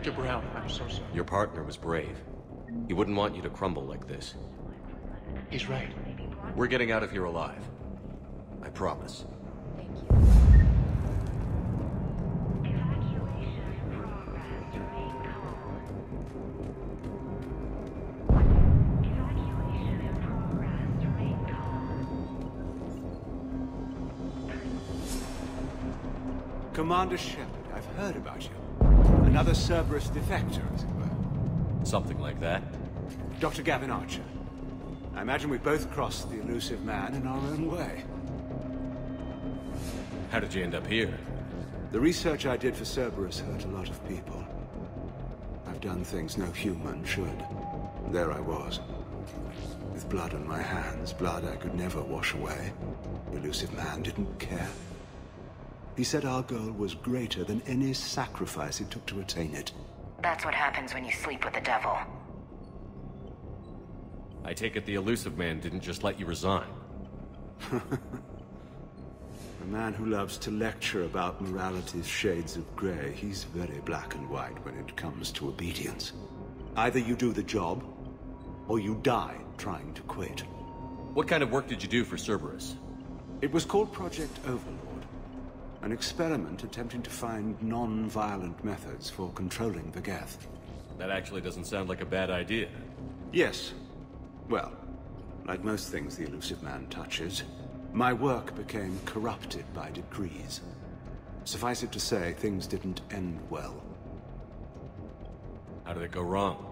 Dr. Brown, I'm so sorry. Your partner was brave. He wouldn't want you to crumble like this. He's right. We're getting out of here alive. I promise. Thank you. Commander Shepard, I've heard about you. Another Cerberus defector, as it were. Something like that? Dr. Gavin Archer. I imagine we both crossed the elusive man in our own way. How did you end up here? The research I did for Cerberus hurt a lot of people. I've done things no human should. There I was. With blood on my hands, blood I could never wash away. The elusive man didn't care. He said our goal was greater than any sacrifice it took to attain it. That's what happens when you sleep with the devil. I take it the elusive man didn't just let you resign. A man who loves to lecture about morality's shades of grey, he's very black and white when it comes to obedience. Either you do the job, or you die trying to quit. What kind of work did you do for Cerberus? It was called Project Overlord. An experiment attempting to find non-violent methods for controlling the Geth. That actually doesn't sound like a bad idea. Yes. Well, like most things the elusive man touches, my work became corrupted by decrees. Suffice it to say, things didn't end well. How did it go wrong?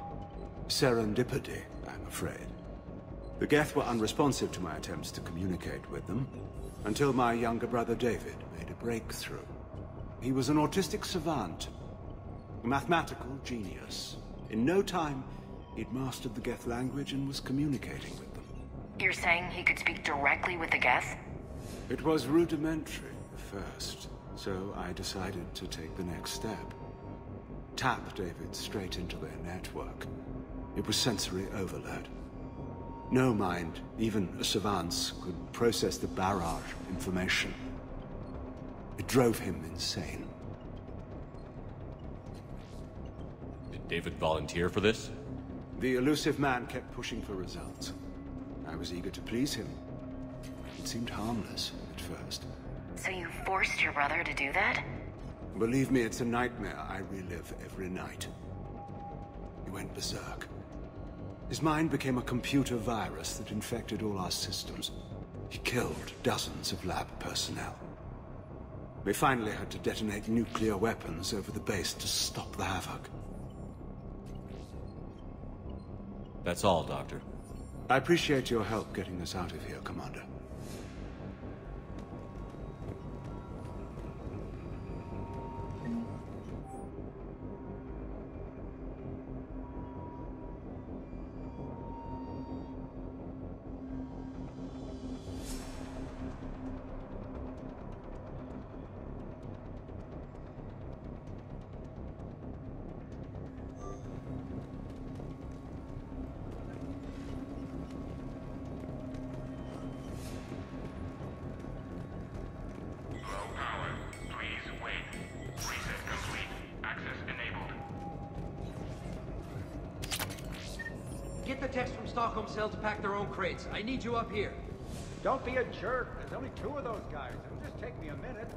Serendipity, I'm afraid. The Geth were unresponsive to my attempts to communicate with them, until my younger brother David made a breakthrough. He was an autistic savant, a mathematical genius. In no time, he'd mastered the Geth language and was communicating with them. You're saying he could speak directly with the Geth? It was rudimentary at first, so I decided to take the next step. Tap David straight into their network. It was sensory overload. No mind, even a savant's, could process the barrage of information. It drove him insane. Did David volunteer for this? The elusive man kept pushing for results. I was eager to please him. It seemed harmless at first. So you forced your brother to do that? Believe me, it's a nightmare I relive every night. He went berserk. His mind became a computer virus that infected all our systems. He killed dozens of lab personnel. We finally had to detonate nuclear weapons over the base to stop the havoc. That's all, Doctor. I appreciate your help getting us out of here, Commander. Get the techs from Stockholm Cell to pack their own crates. I need you up here. Don't be a jerk. There's only 2 of those guys. It'll just take me a minute.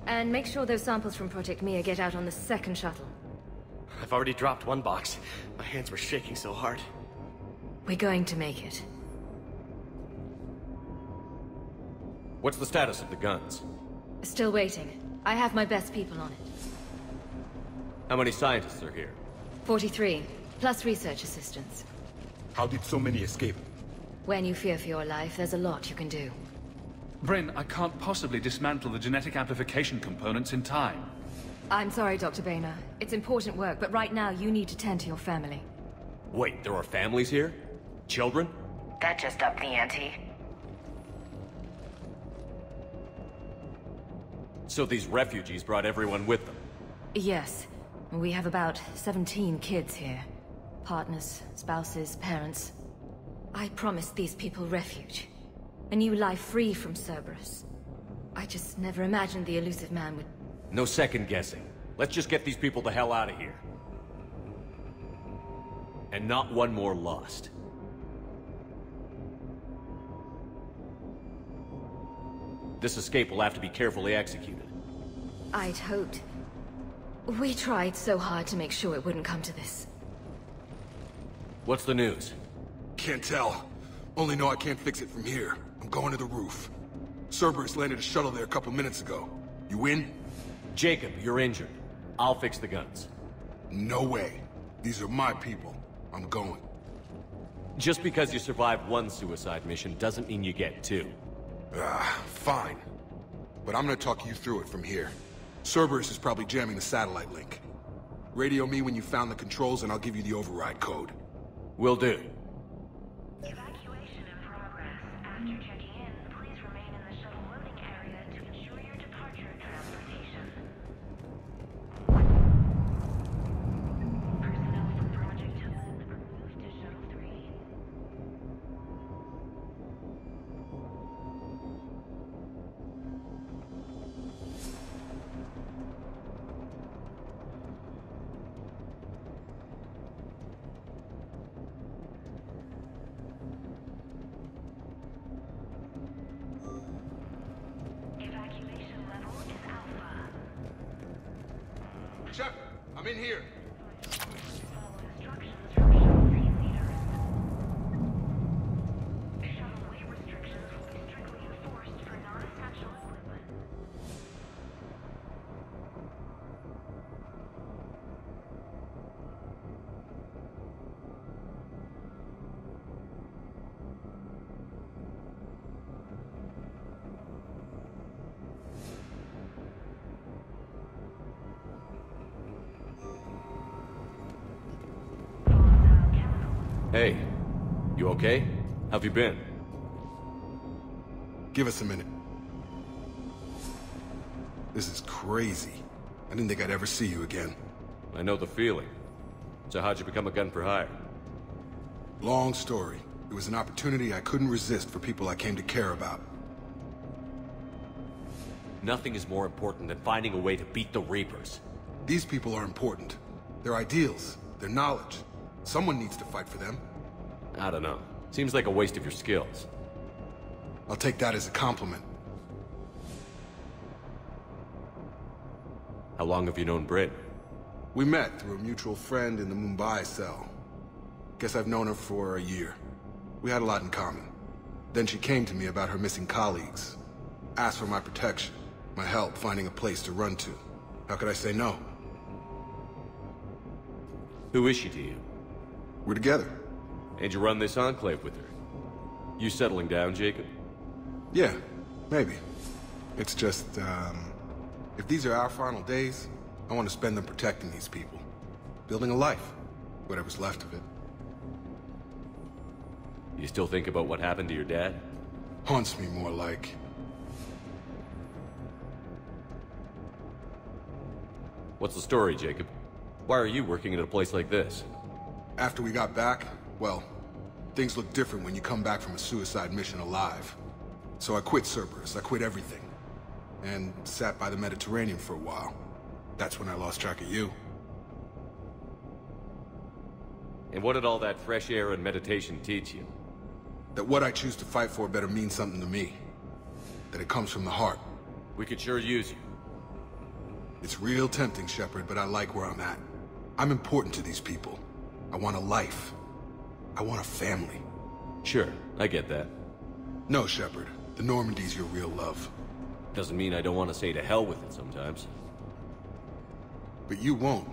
And make sure those samples from Project Mia get out on the second shuttle. I've already dropped one box. My hands were shaking so hard. We're going to make it. What's the status of the guns? Still waiting. I have my best people on it. How many scientists are here? 43, plus research assistants. How did so many escape? When you fear for your life, there's a lot you can do. Bryn, I can't possibly dismantle the genetic amplification components in time. I'm sorry, Dr. Boehner. It's important work, but right now you need to tend to your family. Wait, there are families here? Children? That just upped the ante. So these refugees brought everyone with them? Yes. We have about 17 kids here. Partners, spouses, parents. I promised these people refuge. A new life free from Cerberus. I just never imagined the elusive man would... No second guessing. Let's just get these people the hell out of here. And not one more lost. This escape will have to be carefully executed. I'd hoped. We tried so hard to make sure it wouldn't come to this. What's the news? Can't tell. Only know I can't fix it from here. I'm going to the roof. Cerberus landed a shuttle there a couple minutes ago. You in? Jacob, you're injured. I'll fix the guns. No way. These are my people. I'm going. Just because you survived one suicide mission doesn't mean you get two. Fine. But I'm gonna talk you through it from here. Cerberus is probably jamming the satellite link. Radio me when you found the controls and I'll give you the override code. Will do. Evacuation in progress. After checking in, please remain in the shuttle loading area to ensure your departure and transportation. Personnel from Project Token are moved to Shuttle 3. Evacuation level is Alpha. Shepard, I'm in here. Follow instructions from Shuttle team leaders. Shuttle weight restrictions will be strictly enforced for non-essential equipment. Volatile chemicals. Hey, you okay? How've you been? Give us a minute. This is crazy. I didn't think I'd ever see you again. I know the feeling. So how'd you become a gun for hire? Long story. It was an opportunity I couldn't resist for people I came to care about. Nothing is more important than finding a way to beat the Reapers. These people are important. Their ideals, their knowledge. Someone needs to fight for them. I don't know. Seems like a waste of your skills. I'll take that as a compliment. How long have you known Britt? We met through a mutual friend in the Mumbai cell. Guess I've known her for a year. We had a lot in common. Then she came to me about her missing colleagues. Asked for my protection, my help finding a place to run to. How could I say no? Who is she to you? We're together. And you run this enclave with her? You settling down, Jacob? Yeah, maybe. It's just, if these are our final days, I want to spend them protecting these people. Building a life. Whatever's left of it. You still think about what happened to your dad? Haunts me more like. What's the story, Jacob? Why are you working at a place like this? After we got back, well, things look different when you come back from a suicide mission alive. So I quit Cerberus, I quit everything. And sat by the Mediterranean for a while. That's when I lost track of you. And what did all that fresh air and meditation teach you? That what I choose to fight for better mean something to me. That it comes from the heart. We could sure use you. It's real tempting, Shepard, but I like where I'm at. I'm important to these people. I want a life. I want a family. Sure, I get that. No, Shepard. The Normandy's your real love. Doesn't mean I don't want to say to hell with it sometimes. But you won't.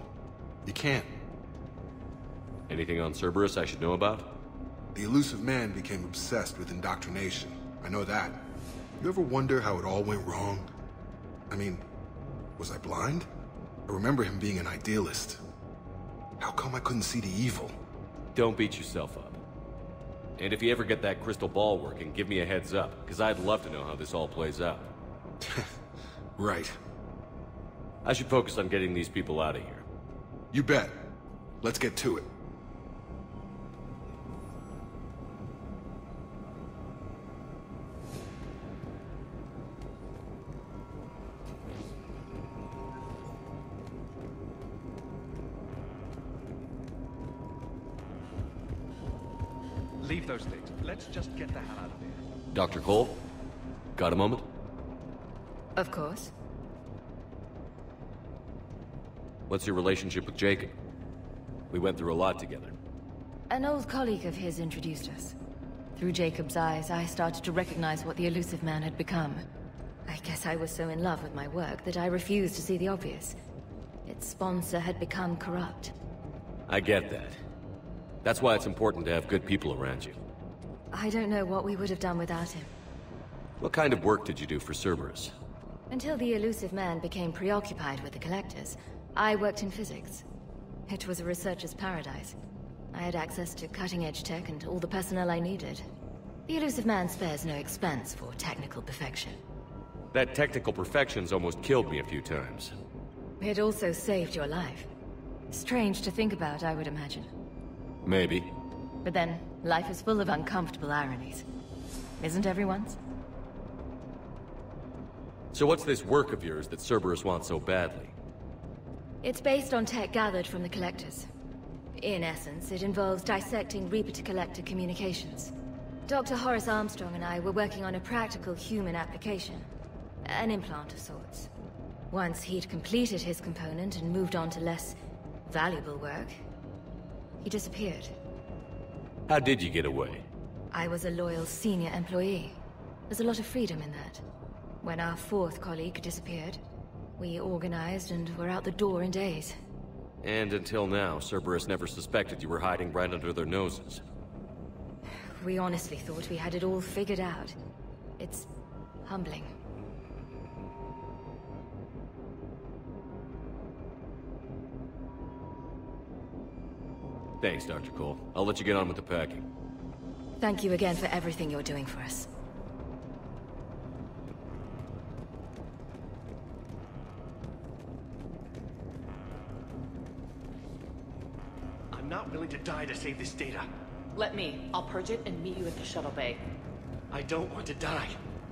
You can't. Anything on Cerberus I should know about? The elusive man became obsessed with indoctrination. I know that. You ever wonder how it all went wrong? I mean, was I blind? I remember him being an idealist. How come I couldn't see the evil? Don't beat yourself up. And if you ever get that crystal ball working, give me a heads up, because I'd love to know how this all plays out. Right. I should focus on getting these people out of here. You bet. Let's get to it. leave those things. Let's just get the hell out of here. Dr. Cole? Got a moment? Of course. What's your relationship with Jacob? We went through a lot together. An old colleague of his introduced us. Through Jacob's eyes, I started to recognize what the elusive man had become. I guess I was so in love with my work that I refused to see the obvious. Its sponsor had become corrupt. I get that. That's why it's important to have good people around you. I don't know what we would have done without him. What kind of work did you do for Cerberus? Until the elusive man became preoccupied with the collectors, I worked in physics. It was a researcher's paradise. I had access to cutting-edge tech and all the personnel I needed. The elusive man spares no expense for technical perfection. That technical perfection's almost killed me a few times. It also saved your life. Strange to think about, I would imagine. Maybe. But then, life is full of uncomfortable ironies. Isn't everyone's? So what's this work of yours that Cerberus wants so badly? It's based on tech gathered from the collectors. In essence, it involves dissecting Reaper-to-Collector communications. Dr. Horace Armstrong and I were working on a practical human application. An implant of sorts. Once he'd completed his component and moved on to less valuable work, he disappeared. How did you get away? I was a loyal senior employee. There's a lot of freedom in that. When our fourth colleague disappeared, we organized and were out the door in days. And until now, Cerberus never suspected you were hiding right under their noses. We honestly thought we had it all figured out. It's humbling. Thanks, Dr. Cole. I'll let you get on with the packing. Thank you again for everything you're doing for us. I'm not willing to die to save this data. Let me. I'll purge it and meet you at the shuttle bay. I don't want to die.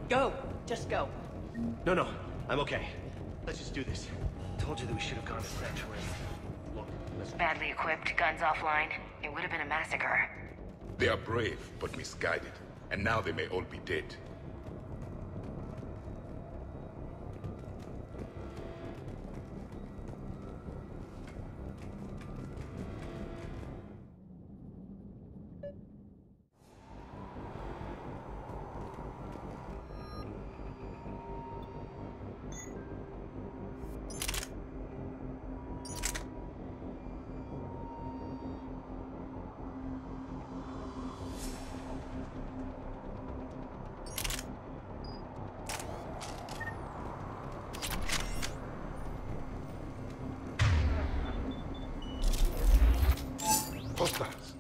Go! Just go. No, I'm okay. Let's just do this. Told you that we should have gone to Sanctuary. Look, listen. Badly equipped, guns offline. It would have been a massacre. They are brave, but misguided. And now they may all be dead. Hostiles.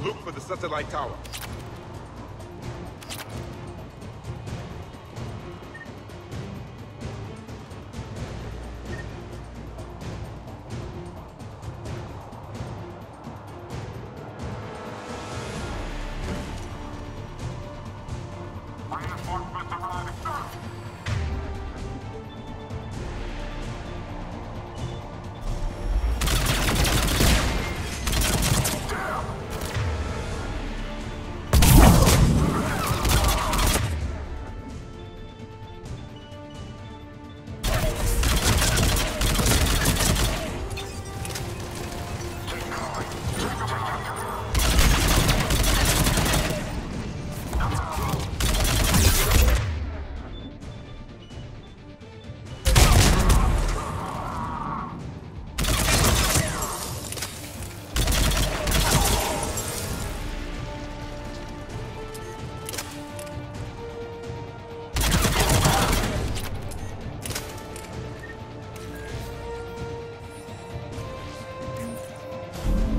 Look for the satellite tower.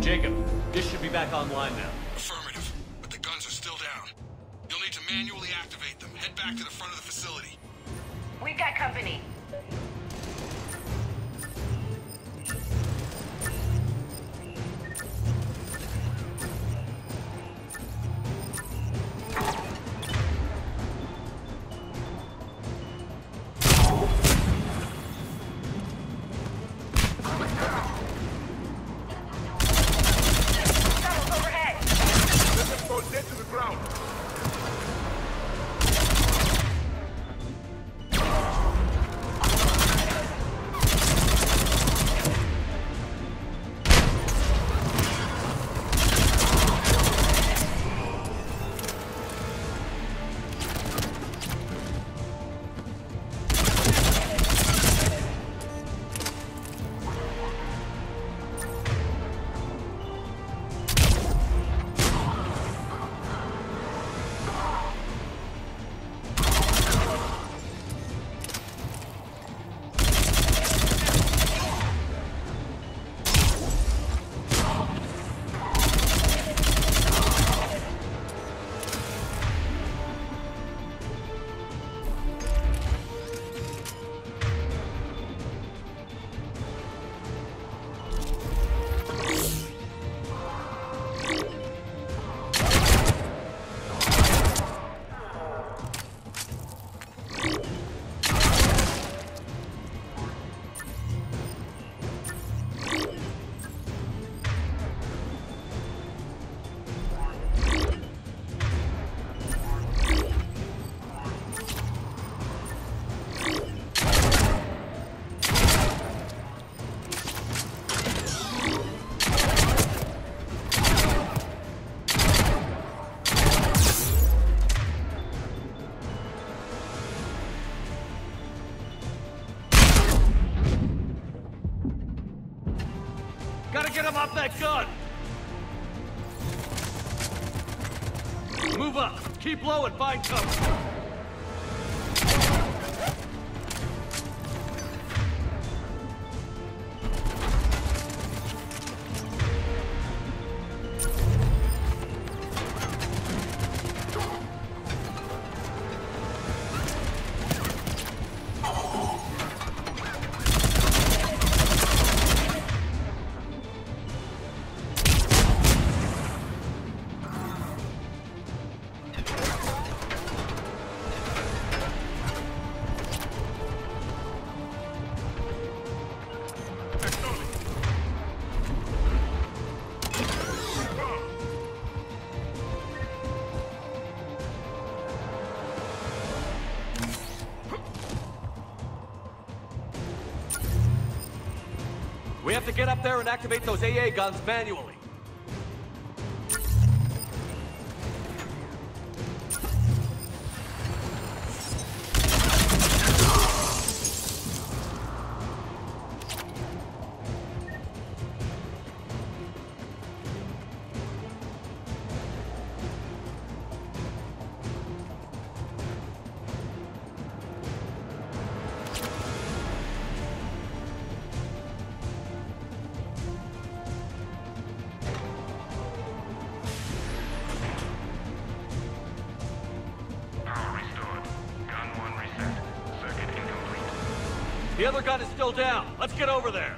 Jacob, This should be back online now. Affirmative, but the guns are still down. You'll need to manually activate them. Head back to the front of the facility. We've got company. Gotta get him off that gun! Move up! Keep low and find cover! We have to get up there and activate those AA guns manually. The other gun is still down. Let's get over there.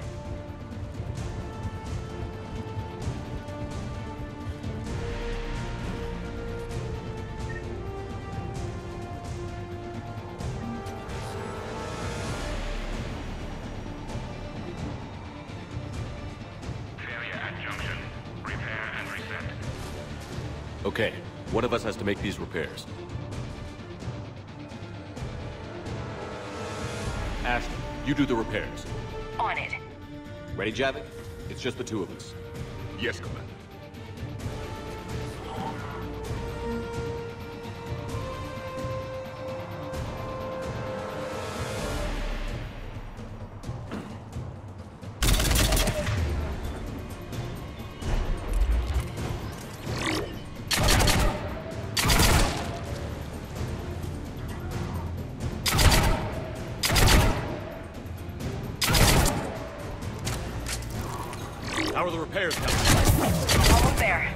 Failure at junction. Repair and reset. Okay, one of us has to make these repairs. Ashton, you do the repairs. On it. Ready, Javik? It's just the two of us. Yes, Commander. How are the repairs coming? Almost there.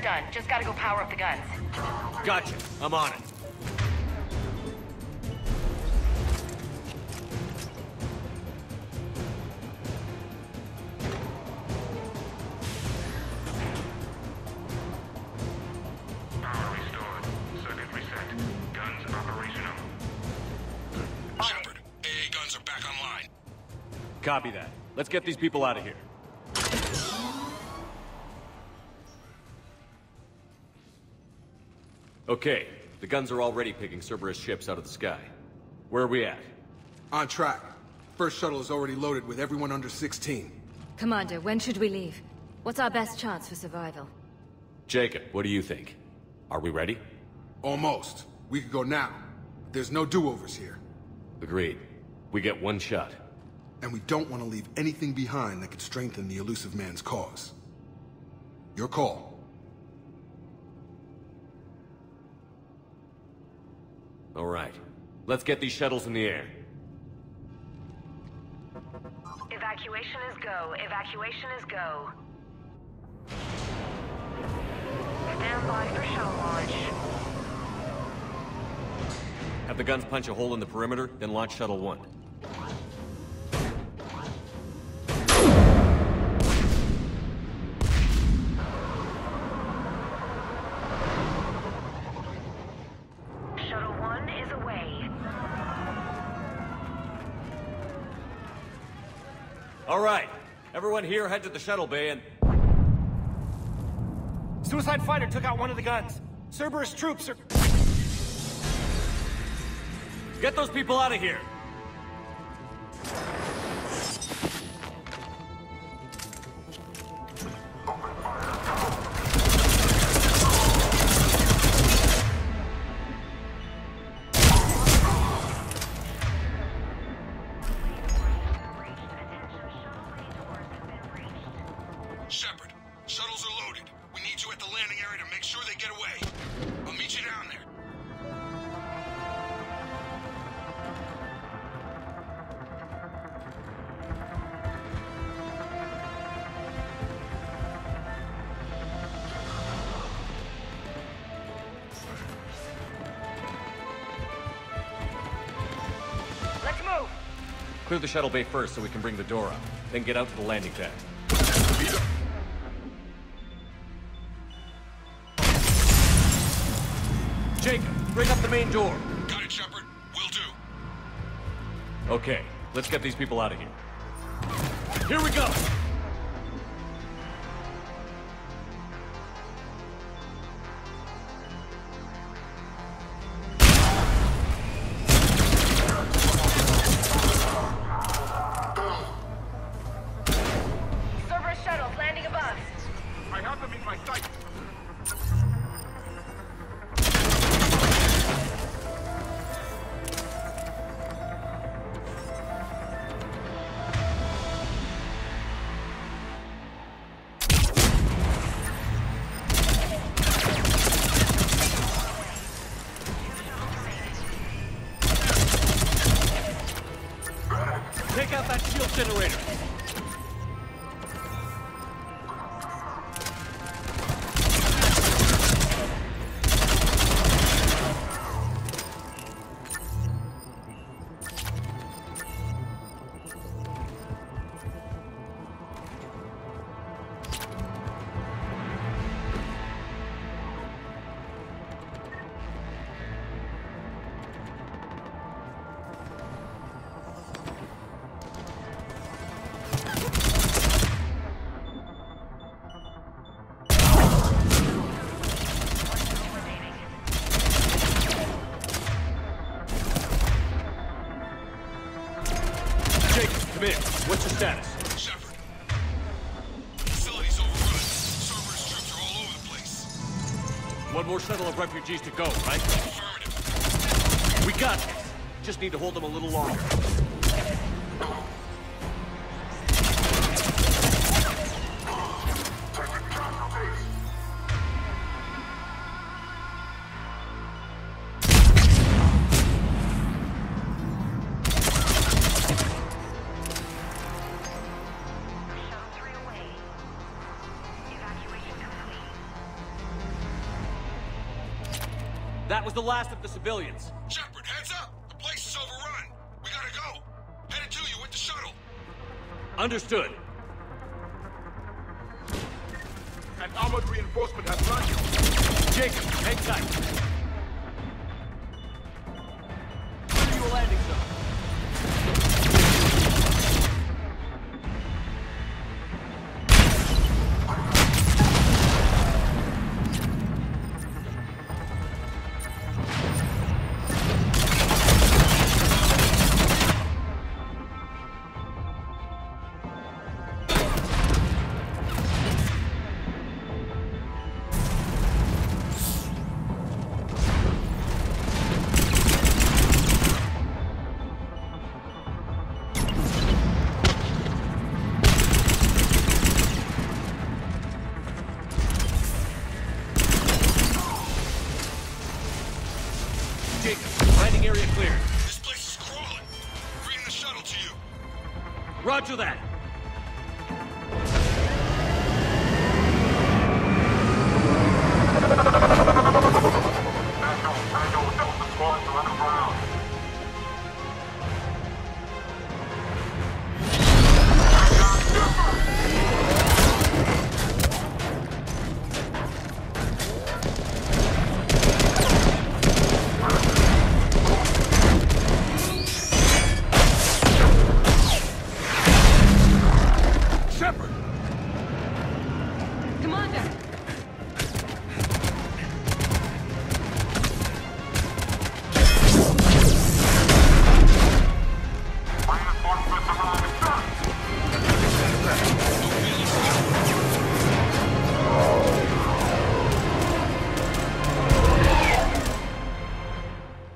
Done. Just gotta go power up the guns. Gotcha. I'm on it. Power restored. Circuit reset. Guns operational. Shepard, AA guns are back online. Copy that. Let's get these people out of here. Okay, the guns are already picking Cerberus ships out of the sky. Where are we at? On track. First shuttle is already loaded with everyone under 16. Commander, when should we leave? What's our best chance for survival? Jacob, what do you think? Are we ready? Almost. We could go now. There's no do-overs here. Agreed. We get one shot. And we don't want to leave anything behind that could strengthen the elusive man's cause. Your call. All right. Let's get these shuttles in the air. Evacuation is go. Evacuation is go. Stand by for shuttle launch. Have the guns punch a hole in the perimeter, then launch Shuttle 1. Shuttle 1 is away. All right. Everyone here head to the shuttle bay and... Suicide fighter took out one of the guns. Cerberus troops are... Get those people out of here! Shepard, shuttles are loaded. We need you at the landing area to make sure they get away. I'll meet you down there. Let's move! Clear the shuttle bay first so we can bring the door up. Then get out to the landing pad. Jacob, bring up the main door. Got it, Shepard. Will do. Okay, let's get these people out of here. Here we go! Cerberus shuttles landing above. I have them in my sight. Take out that shield generator! Jake, come in. What's your status? Shepard. Facility's overrun. Cerberus troops are all over the place. One more shuttle of refugees to go, right? Affirmative. We got it. Just need to hold them a little longer. Shuttle 3 away. Evacuation complete. That was the last of the civilians. Shepard, heads up! The place is overrun. We gotta go. Headed to you with the shuttle. Understood. An armored reinforcement has landed. Jacob, hang tight. Clear you a landing zone. Landing area cleared. This place is crawling. Bringing the shuttle to you. Roger that. Shepard! Commander!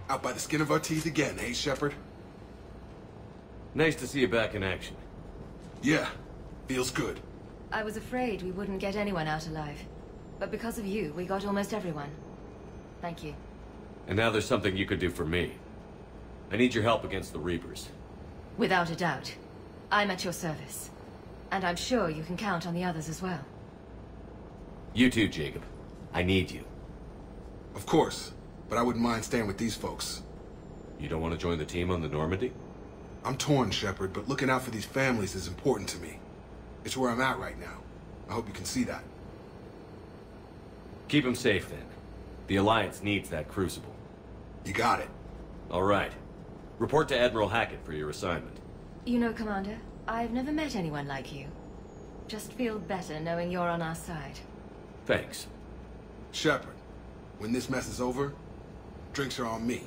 Out by the skin of our teeth again, eh, Shepard? Nice to see you back in action. Yeah, feels good. I was afraid we wouldn't get anyone out alive. But because of you, we got almost everyone. Thank you. And now there's something you could do for me. I need your help against the Reapers. Without a doubt. I'm at your service. And I'm sure you can count on the others as well. You too, Jacob. I need you. Of course, but I wouldn't mind staying with these folks. You don't want to join the team on the Normandy? I'm torn, Shepard, but looking out for these families is important to me. It's where I'm at right now. I hope you can see that. Keep them safe, then. The Alliance needs that crucible. You got it. All right. Report to Admiral Hackett for your assignment. You know, Commander, I've never met anyone like you. Just feel better knowing you're on our side. Thanks. Shepard, when this mess is over, drinks are on me.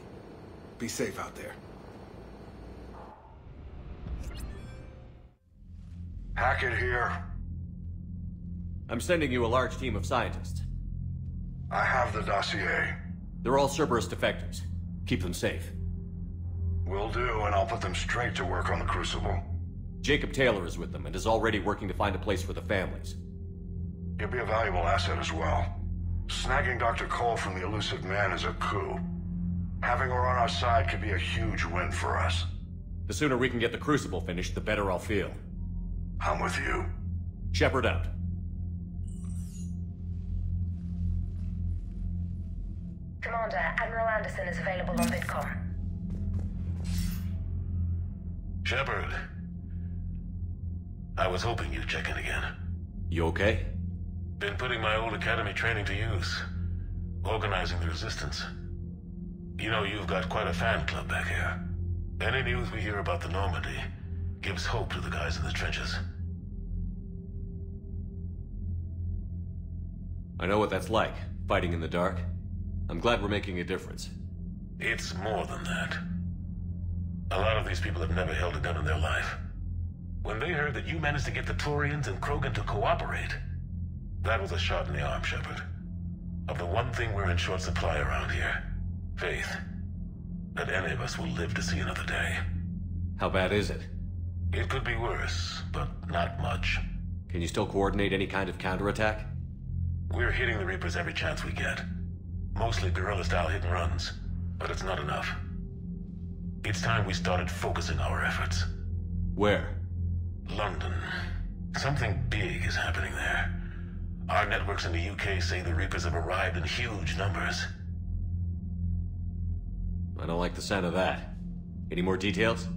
Be safe out there. Hackett here. I'm sending you a large team of scientists. I have the dossier. They're all Cerberus defectors. Keep them safe. Will do, and I'll put them straight to work on the Crucible. Jacob Taylor is with them and is already working to find a place for the families. He'll be a valuable asset as well. Snagging Dr. Cole from the elusive man is a coup. Having her on our side could be a huge win for us. The sooner we can get the Crucible finished, the better I'll feel. I'm with you. Shepard out. Commander, Admiral Anderson is available on VidCom. Shepard. I was hoping you'd check in again. You okay? Been putting my old academy training to use. Organizing the resistance. You know, you've got quite a fan club back here. Any news we hear about the Normandy gives hope to the guys in the trenches. I know what that's like, fighting in the dark. I'm glad we're making a difference. It's more than that. A lot of these people have never held a gun in their life. When they heard that you managed to get the Turians and Krogan to cooperate, that was a shot in the arm, Shepard. Of the one thing we're in short supply around here, faith. That any of us will live to see another day. How bad is it? It could be worse, but not much. Can you still coordinate any kind of counterattack? We're hitting the Reapers every chance we get. Mostly guerrilla-style hit-and-runs, but it's not enough. It's time we started focusing our efforts. Where? London. Something big is happening there. Our networks in the UK say the Reapers have arrived in huge numbers. I don't like the sound of that. Any more details?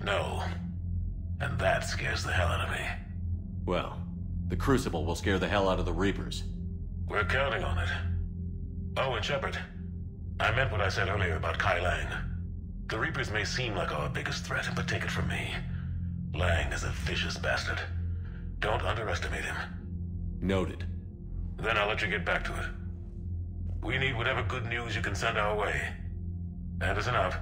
No. And that scares the hell out of me. Well, the Crucible will scare the hell out of the Reapers. We're counting on it. Oh, and Shepard, I meant what I said earlier about Kai Lang. The Reapers may seem like our biggest threat, but take it from me. Lang is a vicious bastard. Don't underestimate him. Noted. Then I'll let you get back to it. We need whatever good news you can send our way. Anderson out.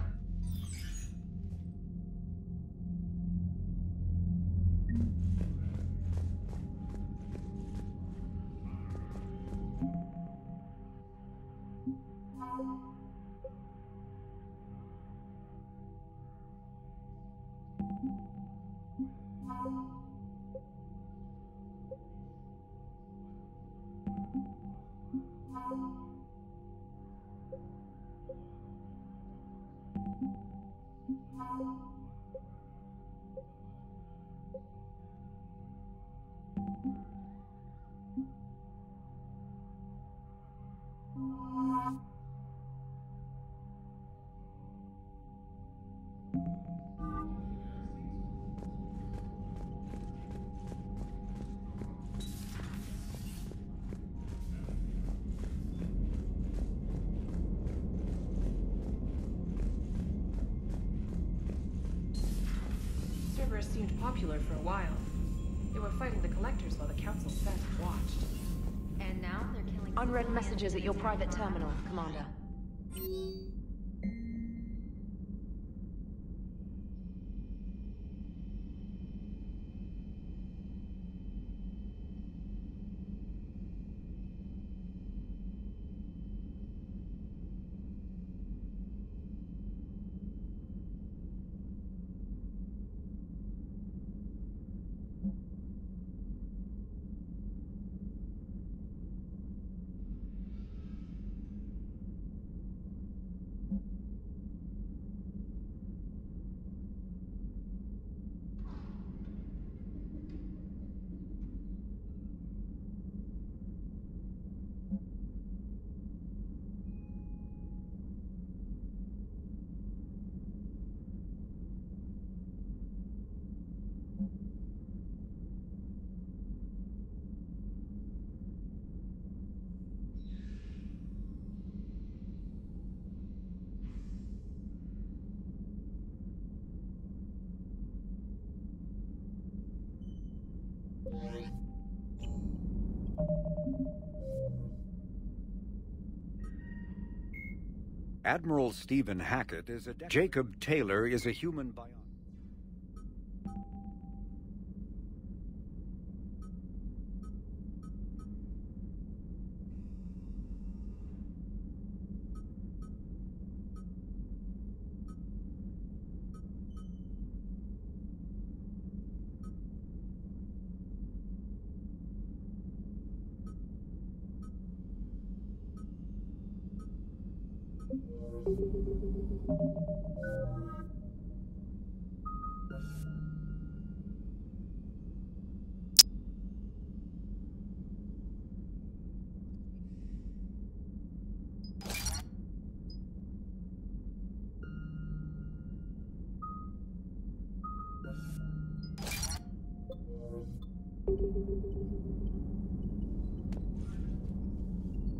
Cerberus seemed popular for a while. They were fighting the Collectors while the Council sat and watched. And now they're killing... Unread messages at your private terminal, Commander. Admiral Stephen Hackett is a... Jacob Taylor is a human biologist.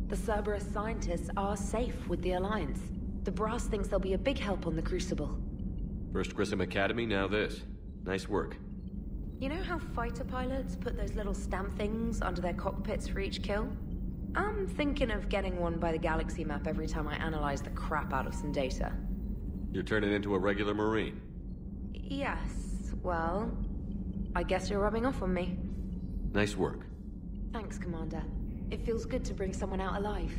The Cerberus scientists are safe with the Alliance. The Brass thinks they'll be a big help on the Crucible. First Grissom Academy, now this. Nice work. You know how fighter pilots put those little stamp things under their cockpits for each kill? I'm thinking of getting one by the galaxy map every time I analyze the crap out of some data. You're turning into a regular Marine. Yes, well, I guess you're rubbing off on me. Nice work. Thanks, Commander. It feels good to bring someone out alive.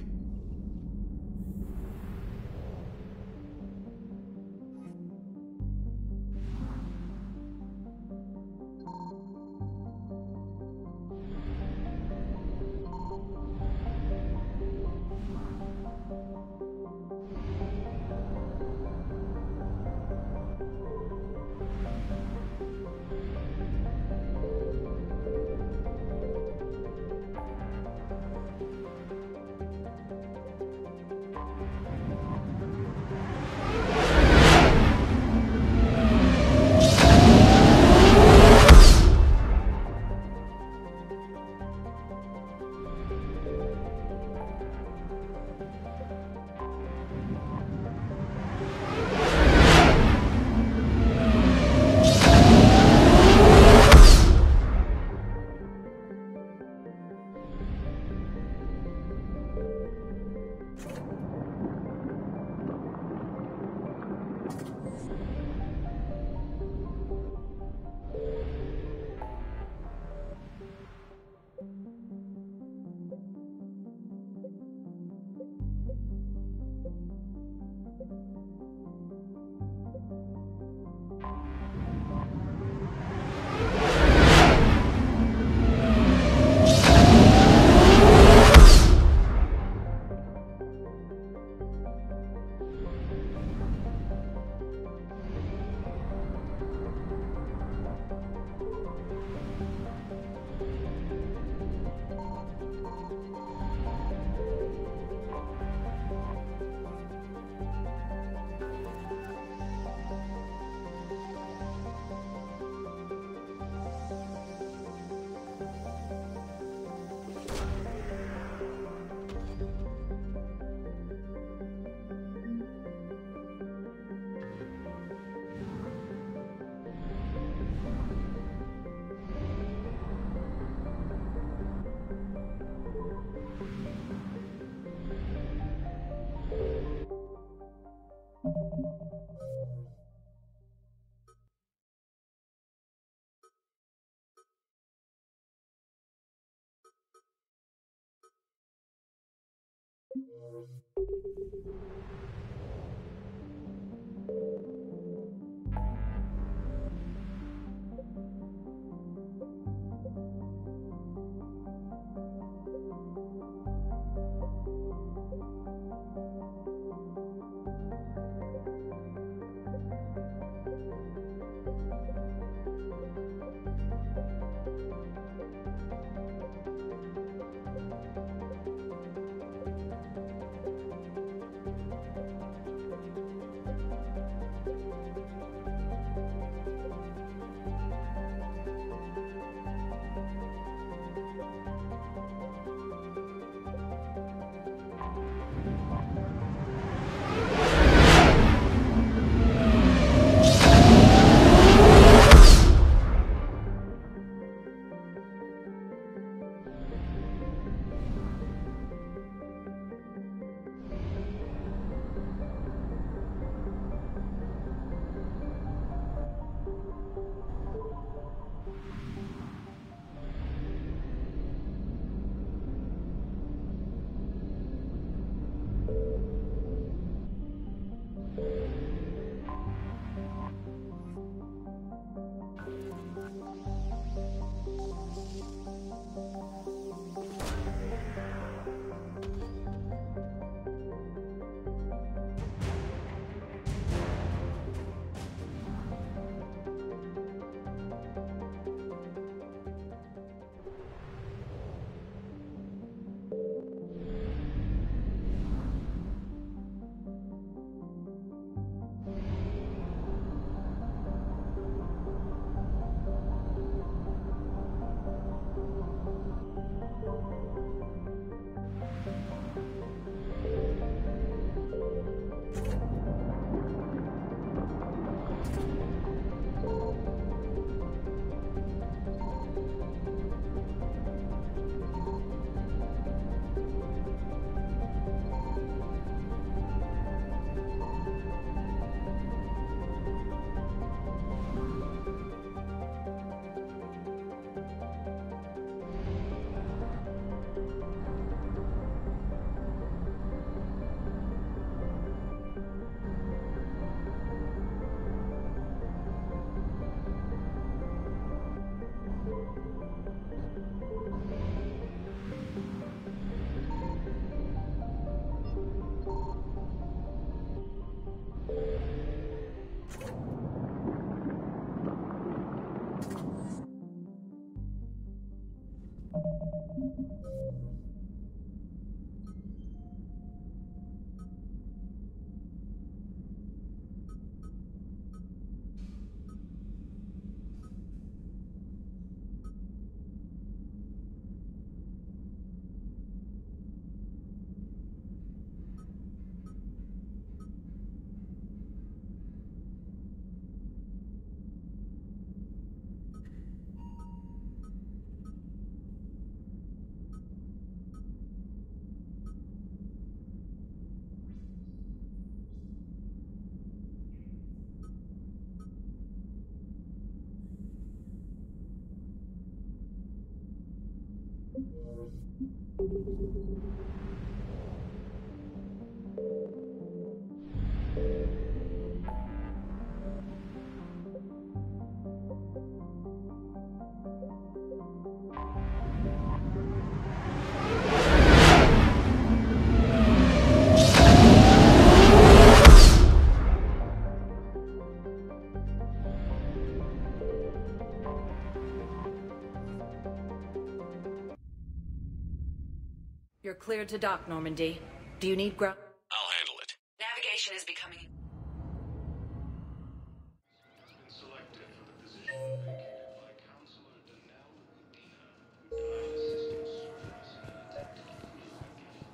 You're cleared to dock, Normandy. Do you need ground? I'll handle it. Navigation is becoming...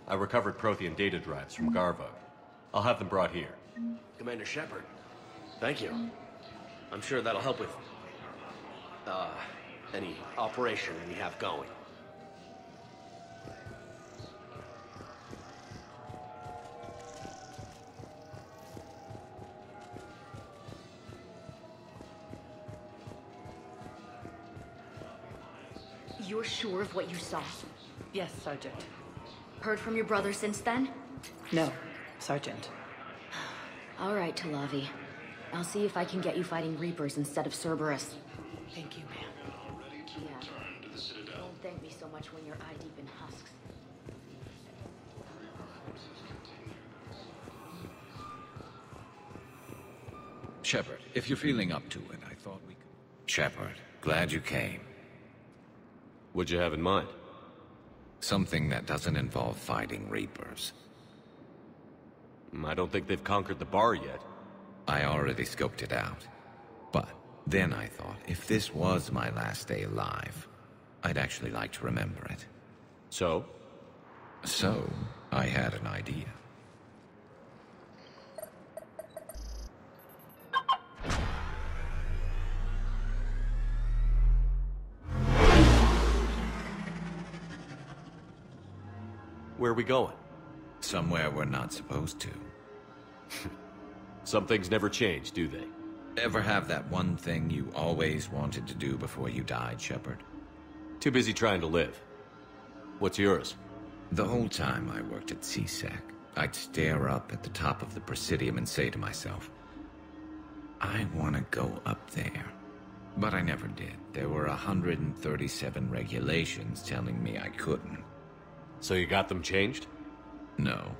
I recovered Prothean data drives from Garva. I'll have them brought here. Commander Shepard, thank you. I'm sure that'll help with... any operation we have going. You're sure of what you saw? Yes, Sergeant. Heard from your brother since then? No, Sergeant. All right, Talavi. I'll see if I can get you fighting Reapers instead of Cerberus. Thank you, ma'am. Yeah. Don't thank me so much when you're eye-deep in husks. Shepard, if you're feeling up to it, I thought we could... Shepard, glad you came. What'd you have in mind? Something that doesn't involve fighting Reapers. I don't think they've conquered the bar yet. I already scoped it out. But then I thought, if this was my last day alive, I'd actually like to remember it. So? So, I had an idea. Where are we going? Somewhere we're not supposed to. Some things never change, do they? Ever have that one thing you always wanted to do before you died, Shepard? Too busy trying to live. What's yours? The whole time I worked at CSEC, I'd stare up at the top of the Presidium and say to myself, I want to go up there. But I never did. There were 137 regulations telling me I couldn't. So you got them changed? No.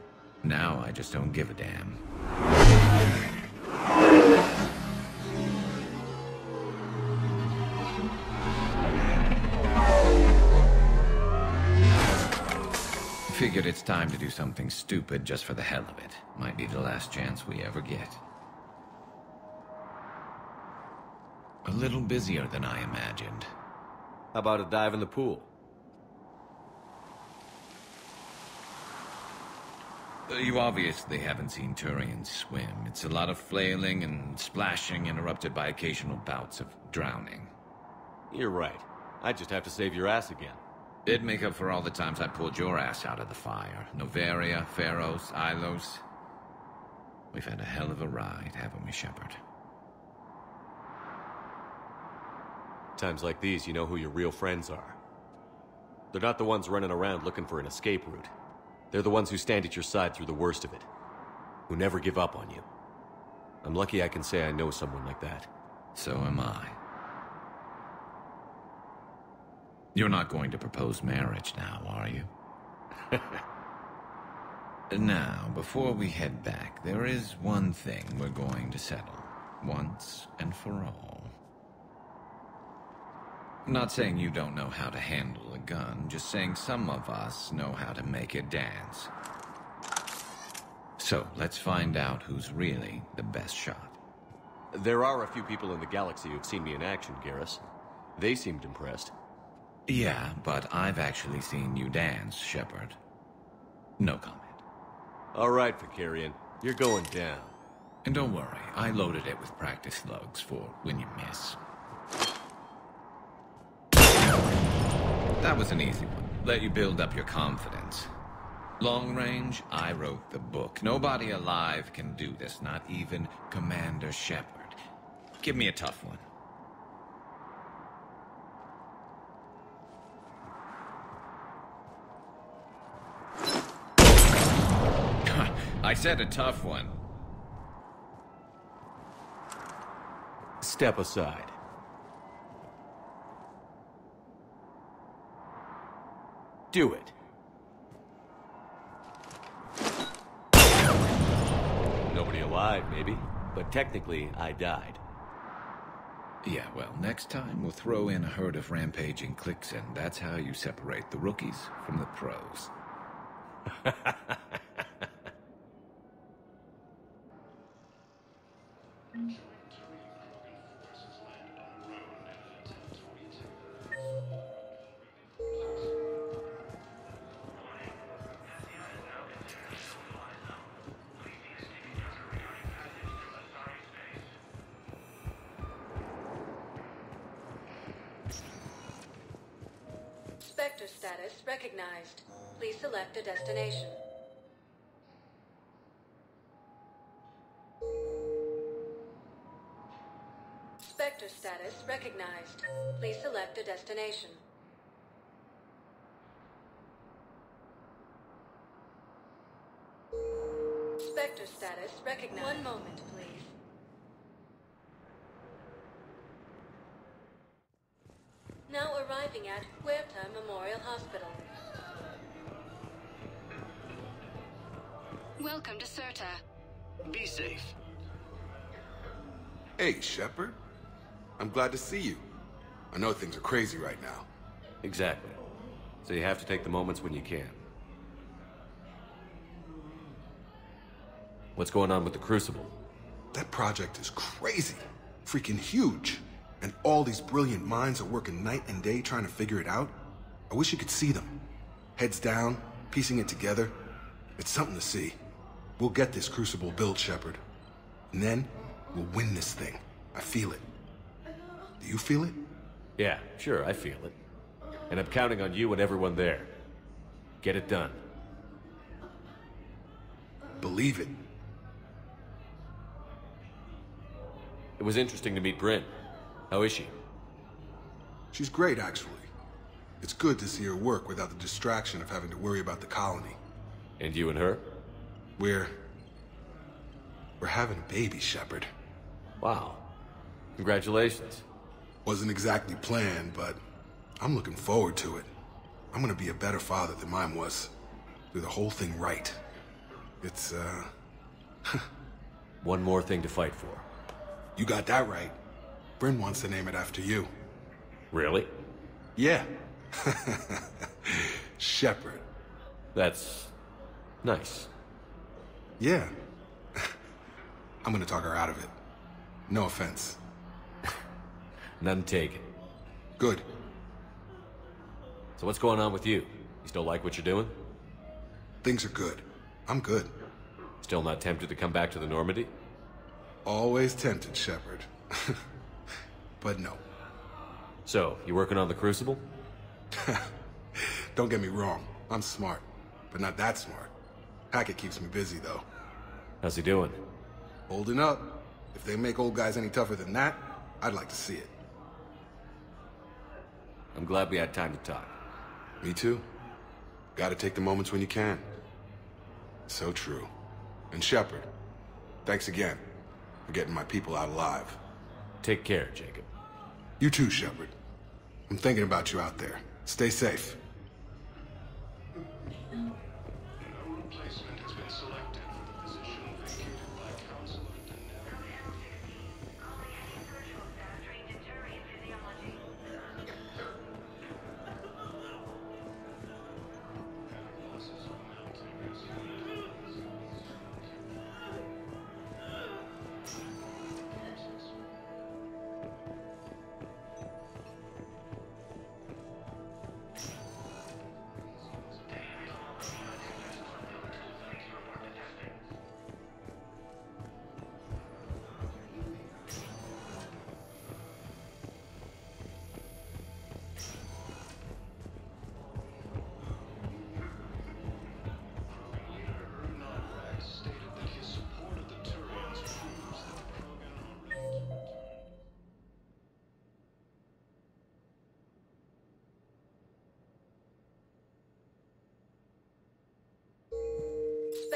Now I just don't give a damn. Figured it's time to do something stupid just for the hell of it. Might be the last chance we ever get. A little busier than I imagined. How about a dive in the pool? You obviously haven't seen Turians swim. It's a lot of flailing and splashing interrupted by occasional bouts of drowning. You're right. I just have to save your ass again. It'd make up for all the times I pulled your ass out of the fire. Noveria, Pharos, Ilos. We've had a hell of a ride, haven't we, Shepard? Times like these, you know who your real friends are. They're not the ones running around looking for an escape route. They're the ones who stand at your side through the worst of it. Who never give up on you. I'm lucky I can say I know someone like that. So am I. You're not going to propose marriage now, are you? Now, before we head back, there is one thing we're going to settle. Once and for all. Not saying you don't know how to handle a gun, just saying some of us know how to make it dance. So, let's find out who's really the best shot. There are a few people in the galaxy who've seen me in action, Garrus. They seemed impressed. Yeah, but I've actually seen you dance, Shepard. No comment. All right, Vicarian. You're going down. And don't worry, I loaded it with practice slugs for when you miss. That was an easy one. Let you build up your confidence. Long range, I wrote the book. Nobody alive can do this, not even Commander Shepard. Give me a tough one. I said a tough one. Step aside. Do it. Nobody alive, maybe. But technically, I died. Yeah, well, next time we'll throw in a herd of rampaging cliques, and that's how you separate the rookies from the pros. Spectre status recognized. Please select a destination. Spectre status recognized. Please select a destination. Spectre status recognized. One moment, please. Now arriving at Huerta Memorial Hospital. Welcome to Serta. Be safe. Hey, Shepard. I'm glad to see you. I know things are crazy right now. Exactly. So you have to take the moments when you can. What's going on with the Crucible? That project is crazy. Freaking huge. And all these brilliant minds are working night and day trying to figure it out. I wish you could see them. Heads down, piecing it together. It's something to see. We'll get this Crucible built, Shepard. And then, we'll win this thing. I feel it. Do you feel it? Yeah, sure, I feel it. And I'm counting on you and everyone there. Get it done. Believe it. It was interesting to meet Bryn. How is she? She's great, actually. It's good to see her work without the distraction of having to worry about the colony. And you and her? We're having a baby, Shepard. Wow. Congratulations. Wasn't exactly planned, but I'm looking forward to it. I'm gonna be a better father than mine was. Do the whole thing right. It's, One more thing to fight for. You got that right. Bryn wants to name it after you. Really? Yeah. Shepard. That's nice. Yeah. I'm gonna talk her out of it. No offense. None taken. Good. So what's going on with you? You still like what you're doing? Things are good. I'm good. Still not tempted to come back to the Normandy? Always tempted, Shepard. But no. So, you working on the Crucible? Don't get me wrong. I'm smart. But not that smart. Hackett keeps me busy, though. How's he doing? Holding up. If they make old guys any tougher than that, I'd like to see it. I'm glad we had time to talk. Me too. Gotta take the moments when you can. So true. And Shepard, thanks again for getting my people out alive. Take care, Jacob. You too, Shepard. I'm thinking about you out there. Stay safe.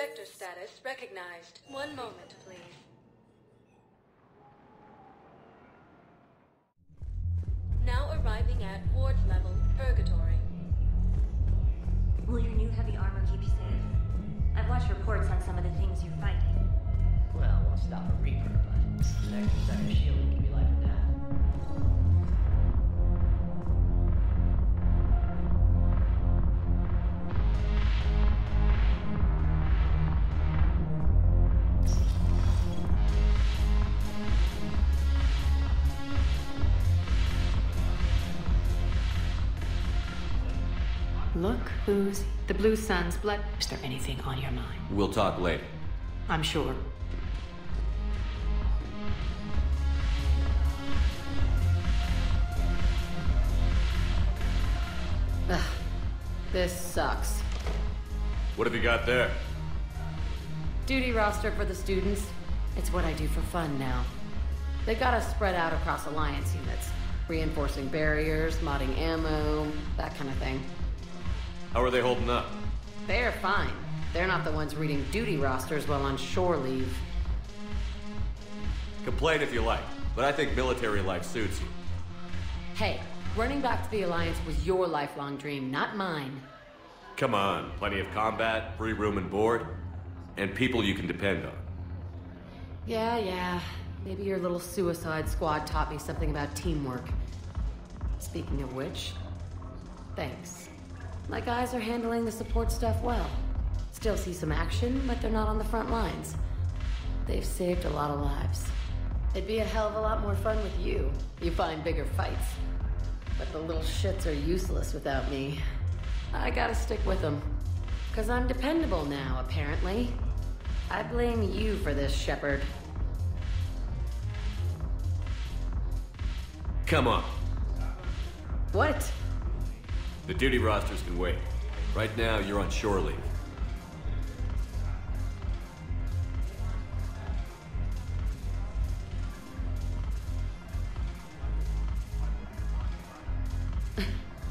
Vector status recognized. One moment, please. Now arriving at ward level purgatory. Will your new heavy armor keep you safe? I've watched reports on some of the things you're fighting. Well, won't stop a Reaper, but an extra second shielding can be life or death. Look who's the Blue Sun's blood. Is there anything on your mind? We'll talk later. I'm sure. Ugh. This sucks. What have you got there? Duty roster for the students. It's what I do for fun now. They got us spread out across Alliance units. Reinforcing barriers, modding ammo, that kind of thing. How are they holding up? They're fine. They're not the ones reading duty rosters while on shore leave. Complain if you like, but I think military life suits you. Hey, running back to the Alliance was your lifelong dream, not mine. Come on, plenty of combat, free room and board, and people you can depend on. Yeah. Maybe your little suicide squad taught me something about teamwork. Speaking of which, thanks. My guys are handling the support stuff well. Still see some action, but they're not on the front lines. They've saved a lot of lives. It'd be a hell of a lot more fun with you. You find bigger fights. But the little shits are useless without me. I gotta stick with them. 'Cause I'm dependable now, apparently. I blame you for this, Shepard. Come on. What? The duty rosters can wait. Right now, you're on shore leave.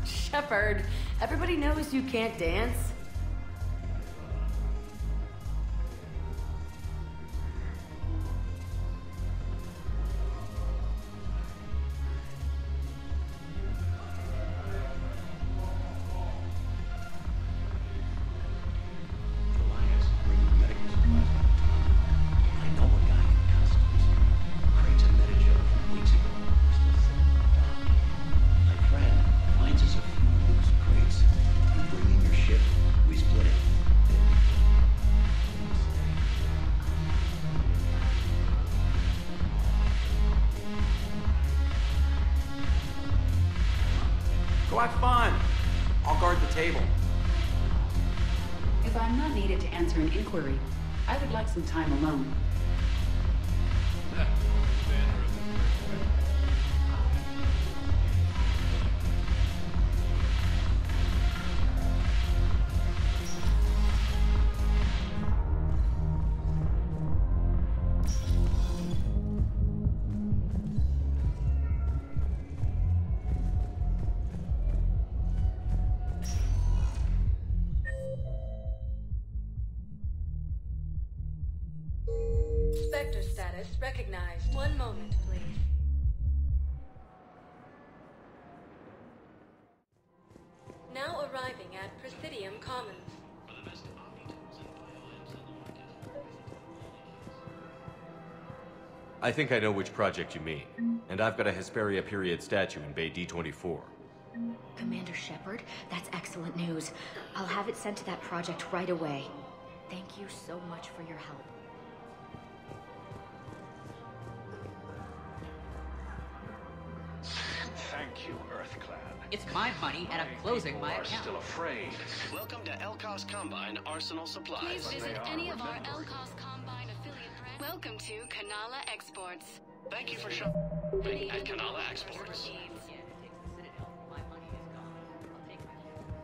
Shepard, everybody knows you can't dance. Go have fun. I'll guard the table. If I'm not needed to answer an inquiry, I would like some time alone. Spectre status recognized. One moment, please. Now arriving at Presidium Commons. I think I know which project you mean. And I've got a Hesperia period statue in Bay D24. Commander Shepard, that's excellent news. I'll have it sent to that project right away. Thank you so much for your help. Thank you, EarthClan. It's my money, and I'm closing my account. Still afraid. Welcome to Elcos Combine Arsenal Supplies. Please visit any of our Elcos Combine affiliate branches. Welcome to Kanala Exports. Thank you for shopping at Kanala Exports.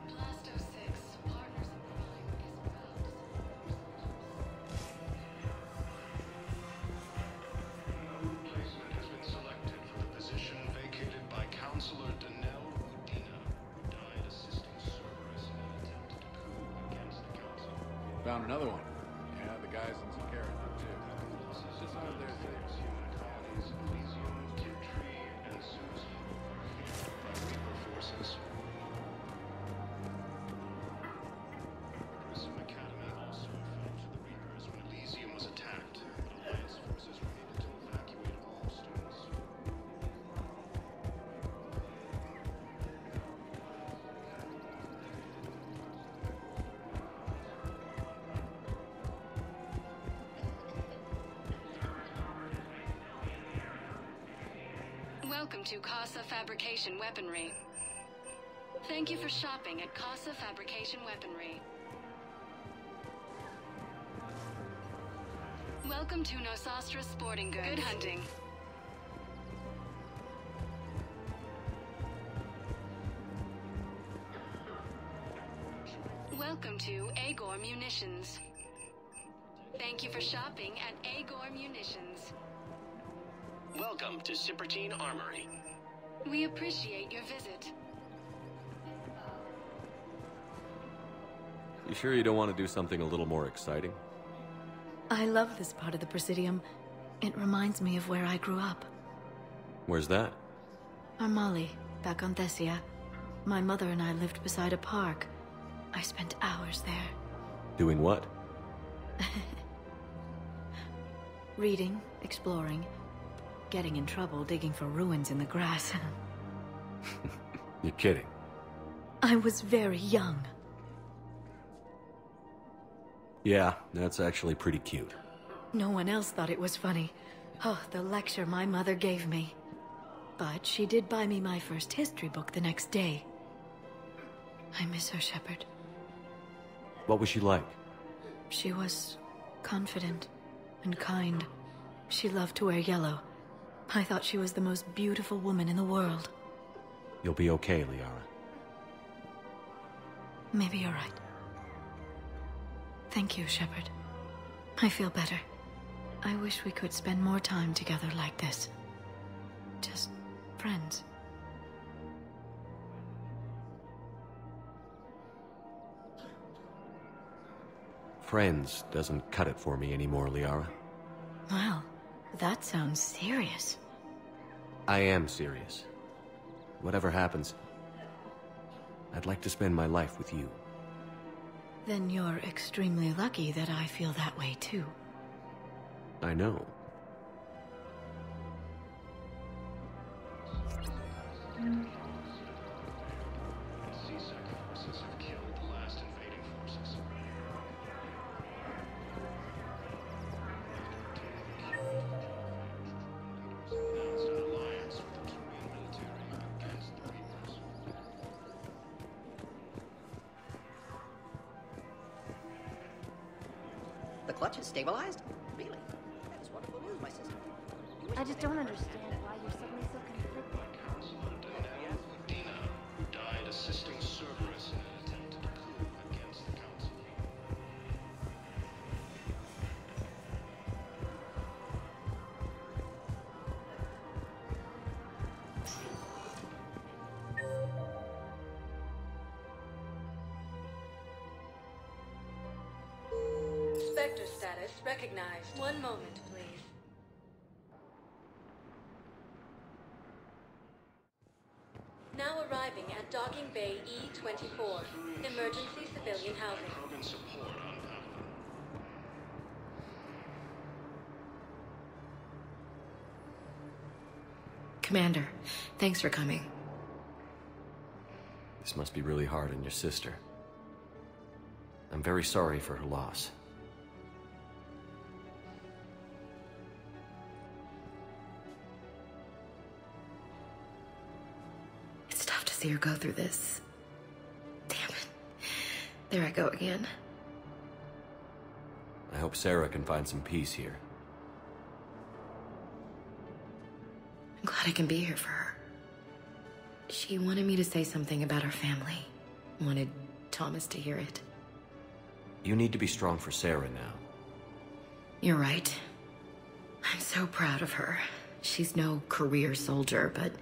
Plasto 6, partners in crime, is proud to Replacement has been selected for the position vacated by Counselor Danelle Udina, who died assisting Cerberus in an attempted coup against the Council. Found another one. guys in some character, too. Just out there saying human colonies, Elysium, Tree, and Suicide. By Reaper forces. Grissom Academy also fell to the Reapers when Elysium was attacked, but Alliance forces were able to evacuate all students. Welcome to Casa Fabrication Weaponry. Thank you for shopping at Casa Fabrication Weaponry. Welcome to Nosastra Sporting Goods. Good hunting. Welcome to Agor Munitions. Thank you for shopping at Agor Munitions. Welcome to Cypertine Armory. We appreciate your visit. You sure you don't want to do something a little more exciting? I love this part of the Presidium. It reminds me of where I grew up. Where's that? Armali, back on Thessia. My mother and I lived beside a park. I spent hours there. Doing what? Reading, exploring, getting in trouble digging for ruins in the grass. You're kidding. I was very young. Yeah, that's actually pretty cute. No one else thought it was funny. Oh, the lecture my mother gave me. But she did buy me my first history book the next day. I miss her, Shepard. What was she like? She was confident and kind. She loved to wear yellow. I thought she was the most beautiful woman in the world. You'll be okay, Liara. Maybe you're right. Thank you, Shepard. I feel better. I wish we could spend more time together like this. Just friends. Friends doesn't cut it for me anymore, Liara. Well, that sounds serious. I am serious. Whatever happens, I'd like to spend my life with you. Then you're extremely lucky that I feel that way too. I know. The clutch is stabilized? Really? That is wonderful news, my sister. I just don't understand why you're suddenly so conflicted. Dina, who died assisting Cerberus in an attempted coup against the Council. Spectre status recognized. One moment, please. Now arriving at Docking Bay E-24. Emergency civilian housing. Krogan support on Pavlin. Commander, thanks for coming. This must be really hard on your sister. I'm very sorry for her loss. It's tough to see her go through this. Damn it. There I go again. I hope Sarah can find some peace here. I'm glad I can be here for her. She wanted me to say something about her family. Wanted Thomas to hear it. You need to be strong for Sarah now. You're right. I'm so proud of her. She's no career soldier, but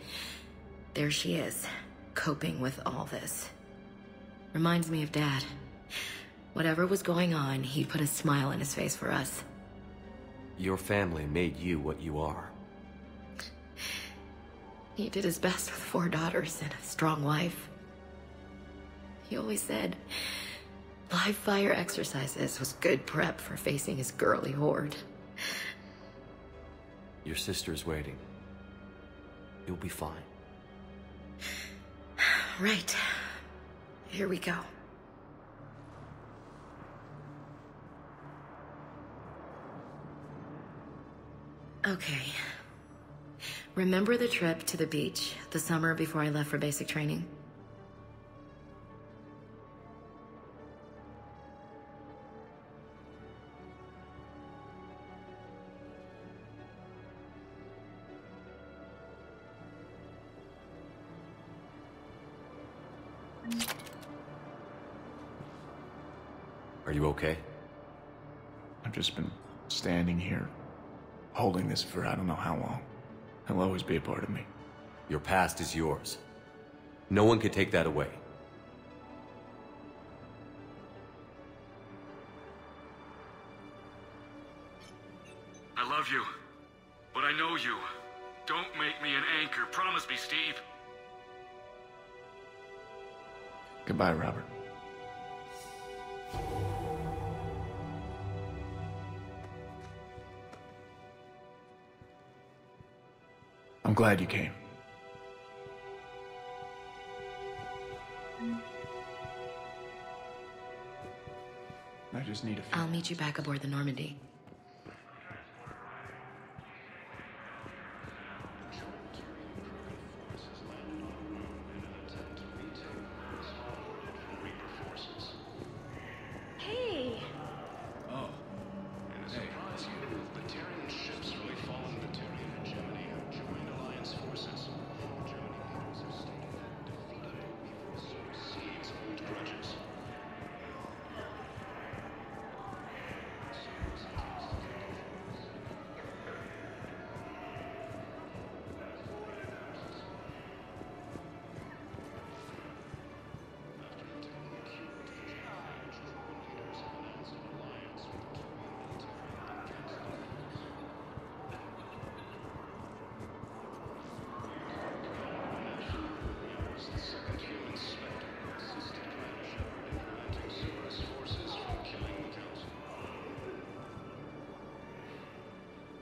there she is, coping with all this. Reminds me of Dad. Whatever was going on, he put a smile on his face for us. Your family made you what you are. He did his best with 4 daughters and a strong wife. He always said live fire exercises was good prep for facing his girly horde. Your sister's waiting. You'll be fine. Right. Here we go. Okay. Remember the trip to the beach the summer before I left for basic training? Are you okay? I've just been standing here, holding this for I don't know how long. He'll always be a part of me. Your past is yours. No one can take that away. I love you, but I know you. Don't make me an anchor. Promise me, Steve. Goodbye, Robert. I'm glad you came. I just need a few. I'll meet you back aboard the Normandy. Hey! Oh. Hey. Batarian ships from the fallen Batarian hegemony have joined Alliance forces. Germany leaders have stated that defeating the Weaver supersedes old grudges.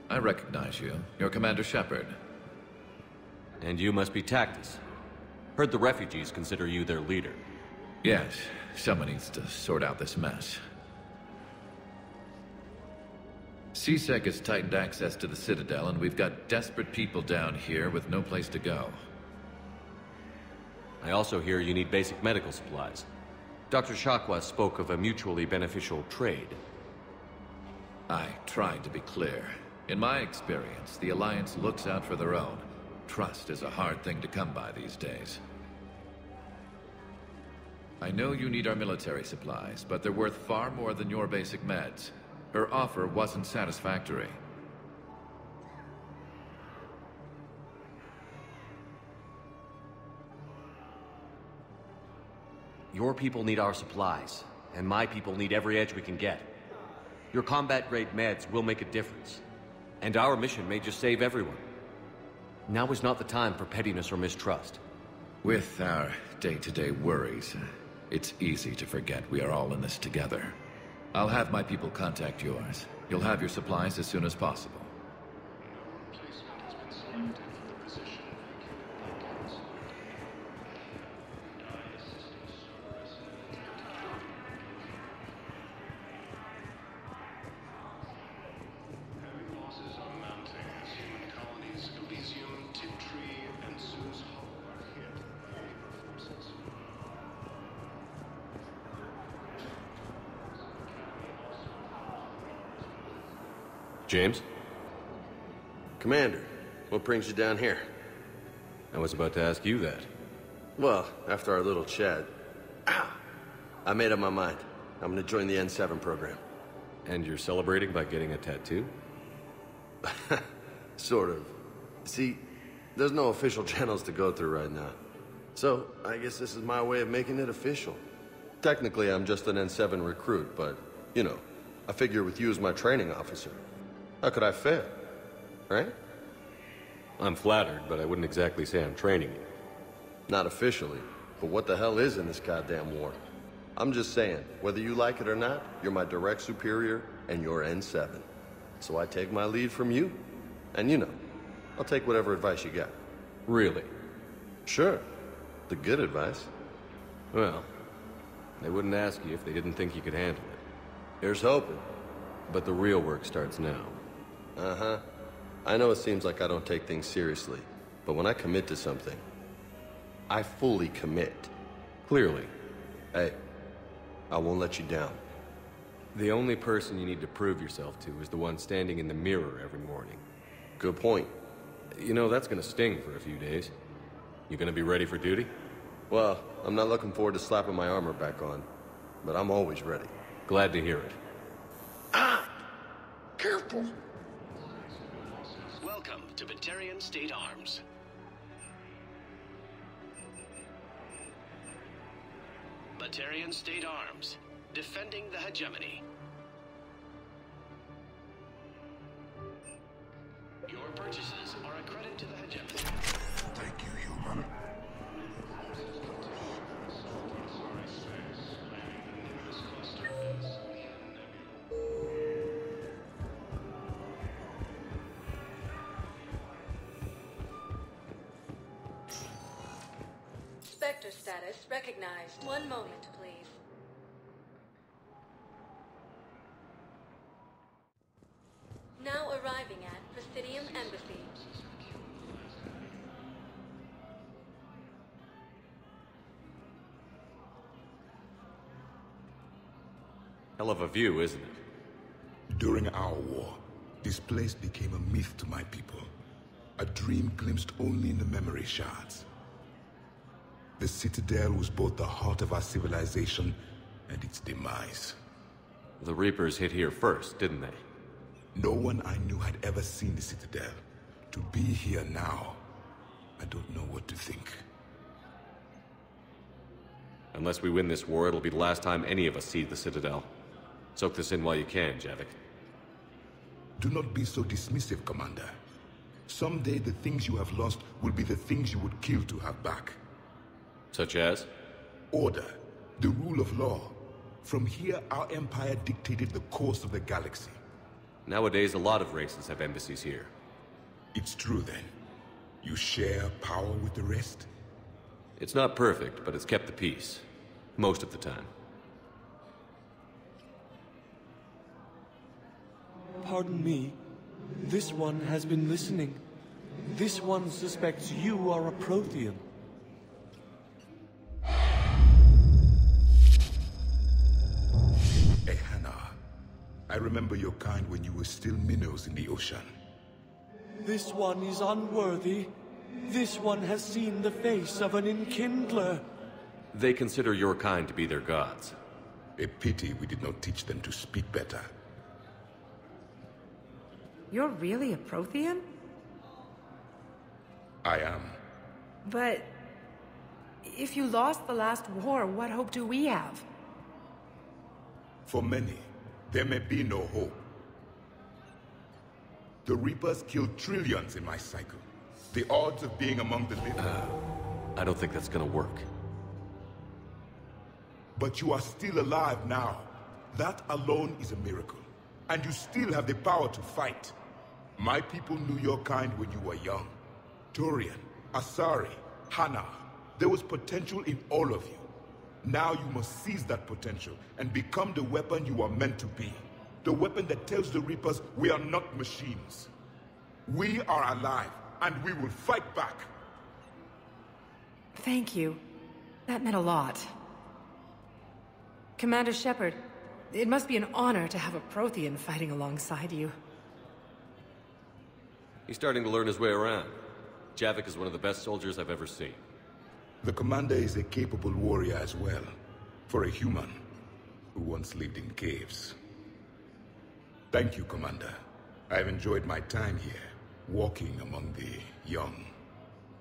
I recognize you. You're Commander Shepard. And you must be Tactus. Heard the refugees consider you their leader. Yes, someone needs to sort out this mess. CSEC has tightened access to the Citadel, and we've got desperate people down here with no place to go. I also hear you need basic medical supplies. Dr. Shakwa spoke of a mutually beneficial trade. I tried to be clear. In my experience, the Alliance looks out for their own. Trust is a hard thing to come by these days. I know you need our military supplies, but they're worth far more than your basic meds. Her offer wasn't satisfactory. Your people need our supplies, and my people need every edge we can get. Your combat-grade meds will make a difference, and our mission may just save everyone. Now is not the time for pettiness or mistrust. With our day-to-day worries, it's easy to forget we are all in this together. I'll have my people contact yours. You'll have your supplies as soon as possible. James? Commander, what brings you down here? I was about to ask you that. Well, after our little chat, I made up my mind. I'm gonna join the N7 program. And you're celebrating by getting a tattoo? Sort of. See, there's no official channels to go through right now. So, I guess this is my way of making it official. Technically, I'm just an N7 recruit, but, you know, I figure with you as my training officer, how could I fail? Right? I'm flattered, but I wouldn't exactly say I'm training you. Not officially, but what the hell is in this goddamn war? I'm just saying, whether you like it or not, you're my direct superior, and you're N7. So I take my lead from you, and you know, I'll take whatever advice you got. Really? Sure. The good advice. Well, they wouldn't ask you if they didn't think you could handle it. Here's hoping. But the real work starts now. Uh-huh. I know it seems like I don't take things seriously, but when I commit to something, I fully commit. Clearly. Hey, I won't let you down. The only person you need to prove yourself to is the one standing in the mirror every morning. Good point. You know, that's gonna sting for a few days. You gonna be ready for duty? Well, I'm not looking forward to slapping my armor back on, but I'm always ready. Glad to hear it. Careful! Welcome to Batarian State Arms. Batarian State Arms, defending the hegemony. Your purchases are a credit to the hegemony. Thank you, human. Spectre status recognized. One moment, please. Now arriving at Presidium Embassy. Hell of a view, isn't it? During our war, this place became a myth to my people. A dream glimpsed only in the memory shards. The Citadel was both the heart of our civilization and its demise. The Reapers hit here first, didn't they? No one I knew had ever seen the Citadel. To be here now, I don't know what to think. Unless we win this war, it'll be the last time any of us see the Citadel. Soak this in while you can, Javik. Do not be so dismissive, Commander. Someday the things you have lost will be the things you would kill to have back. Such as? Order, the rule of law. From here, our empire dictated the course of the galaxy. Nowadays, a lot of races have embassies here. It's true, then. You share power with the rest? It's not perfect, but it's kept the peace. Most of the time. Pardon me. This one has been listening. This one suspects you are a Prothean. Hey, Hannah. I remember your kind when you were still minnows in the ocean. This one is unworthy. This one has seen the face of an enkindler. They consider your kind to be their gods. A pity we did not teach them to speak better. You're really a Prothean? I am. But if you lost the last war, what hope do we have? For many, there may be no hope. The Reapers killed trillions in my cycle. The odds of being among the living... I don't think that's gonna work. But you are still alive now. That alone is a miracle. And you still have the power to fight. My people knew your kind when you were young. Turian, Asari, Hannah. There was potential in all of you. Now you must seize that potential and become the weapon you are meant to be. The weapon that tells the Reapers we are not machines. We are alive, and we will fight back. Thank you. That meant a lot. Commander Shepard, it must be an honor to have a Prothean fighting alongside you. He's starting to learn his way around. Javik is one of the best soldiers I've ever seen. The commander is a capable warrior as well, for a human who once lived in caves. Thank you, Commander. I've enjoyed my time here, walking among the young.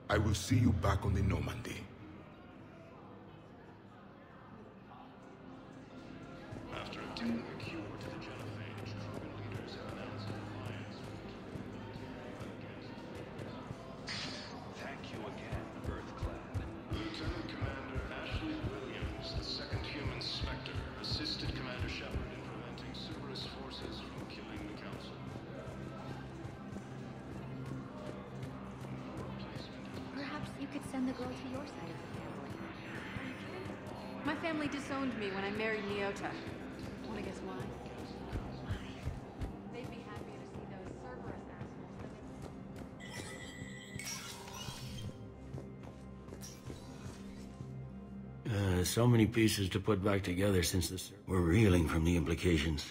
I will see you back on the Normandy. My family disowned me when I married Nyota. Wanna guess why? They'd be happy to see those Cerberus assholes. So many pieces to put back together since we're reeling from the implications.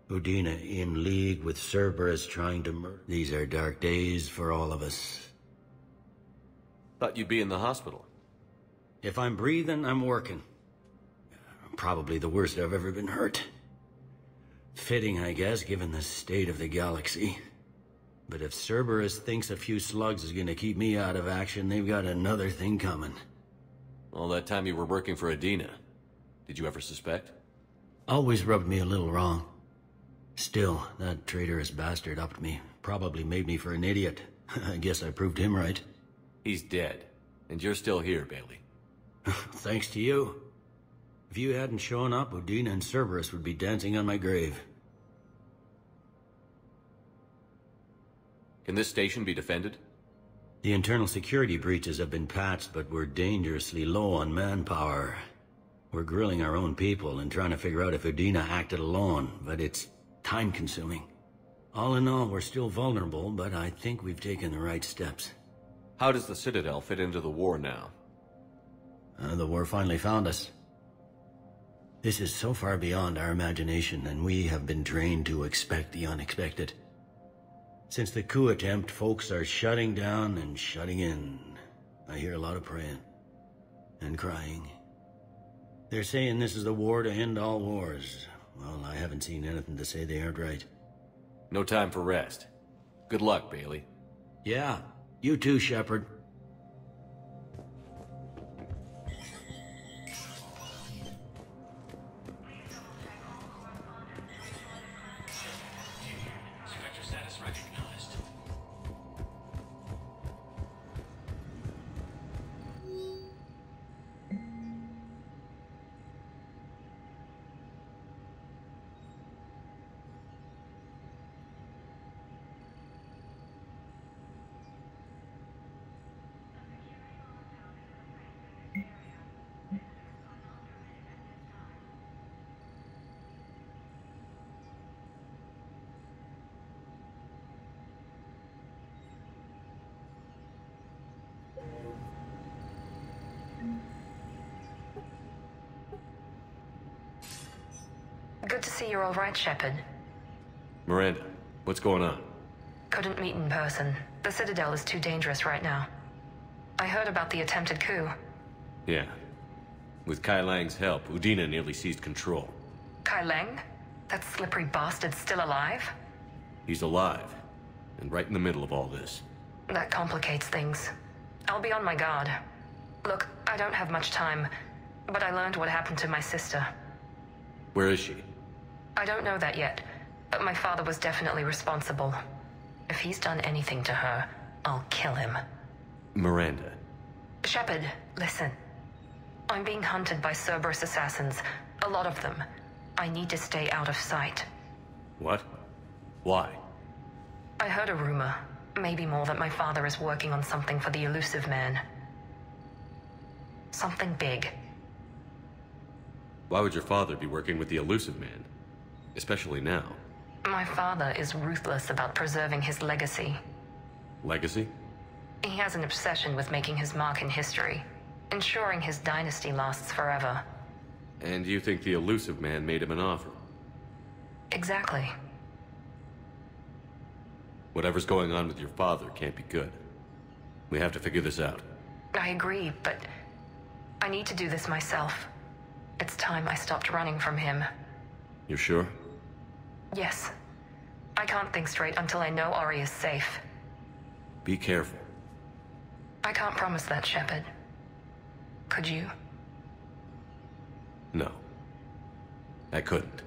Udina in league with Cerberus trying to murder. These are dark days for all of us. Thought you'd be in the hospital. If I'm breathing, I'm working. Probably the worst I've ever been hurt. Fitting, I guess, given the state of the galaxy. But if Cerberus thinks a few slugs is gonna keep me out of action, they've got another thing coming. All that time you were working for Udina, did you ever suspect? Always rubbed me a little wrong. Still, that traitorous bastard upped me. Probably made me for an idiot. I guess I proved him right. He's dead, and you're still here, Bailey. Thanks to you. If you hadn't shown up, Udina and Cerberus would be dancing on my grave. Can this station be defended? The internal security breaches have been patched, but we're dangerously low on manpower. We're grilling our own people and trying to figure out if Udina acted alone, but it's time-consuming. All in all, we're still vulnerable, but I think we've taken the right steps. How does the Citadel fit into the war now? The war finally found us. This is so far beyond our imagination, and we have been trained to expect the unexpected. Since the coup attempt, folks are shutting down and shutting in. I hear a lot of praying. And crying. They're saying this is the war to end all wars. Well, I haven't seen anything to say they aren't right. No time for rest. Good luck, Bailey. Yeah, you too, Shepard. Good to see you're all right, Shepard. Miranda, what's going on? Couldn't meet in person. The Citadel is too dangerous right now. I heard about the attempted coup. Yeah. With Kai Lang's help, Udina nearly seized control. Kai Lang? That slippery bastard's still alive? He's alive, and right in the middle of all this. That complicates things. I'll be on my guard. Look, I don't have much time, but I learned what happened to my sister. Where is she? I don't know that yet, but my father was definitely responsible. If he's done anything to her, I'll kill him. Miranda. Shepard, listen. I'm being hunted by Cerberus assassins. A lot of them. I need to stay out of sight. What? Why? I heard a rumor, maybe more, that my father is working on something for the Elusive Man. Something big. Why would your father be working with the Elusive Man? Especially now. My father is ruthless about preserving his legacy. Legacy? He has an obsession with making his mark in history, ensuring his dynasty lasts forever. And you think the Elusive Man made him an offer? Exactly. Whatever's going on with your father can't be good. We have to figure this out. I agree, but I need to do this myself. It's time I stopped running from him. You're sure? Yes. I can't think straight until I know Ori is safe. Be careful. I can't promise that, Shepard. Could you? No. I couldn't.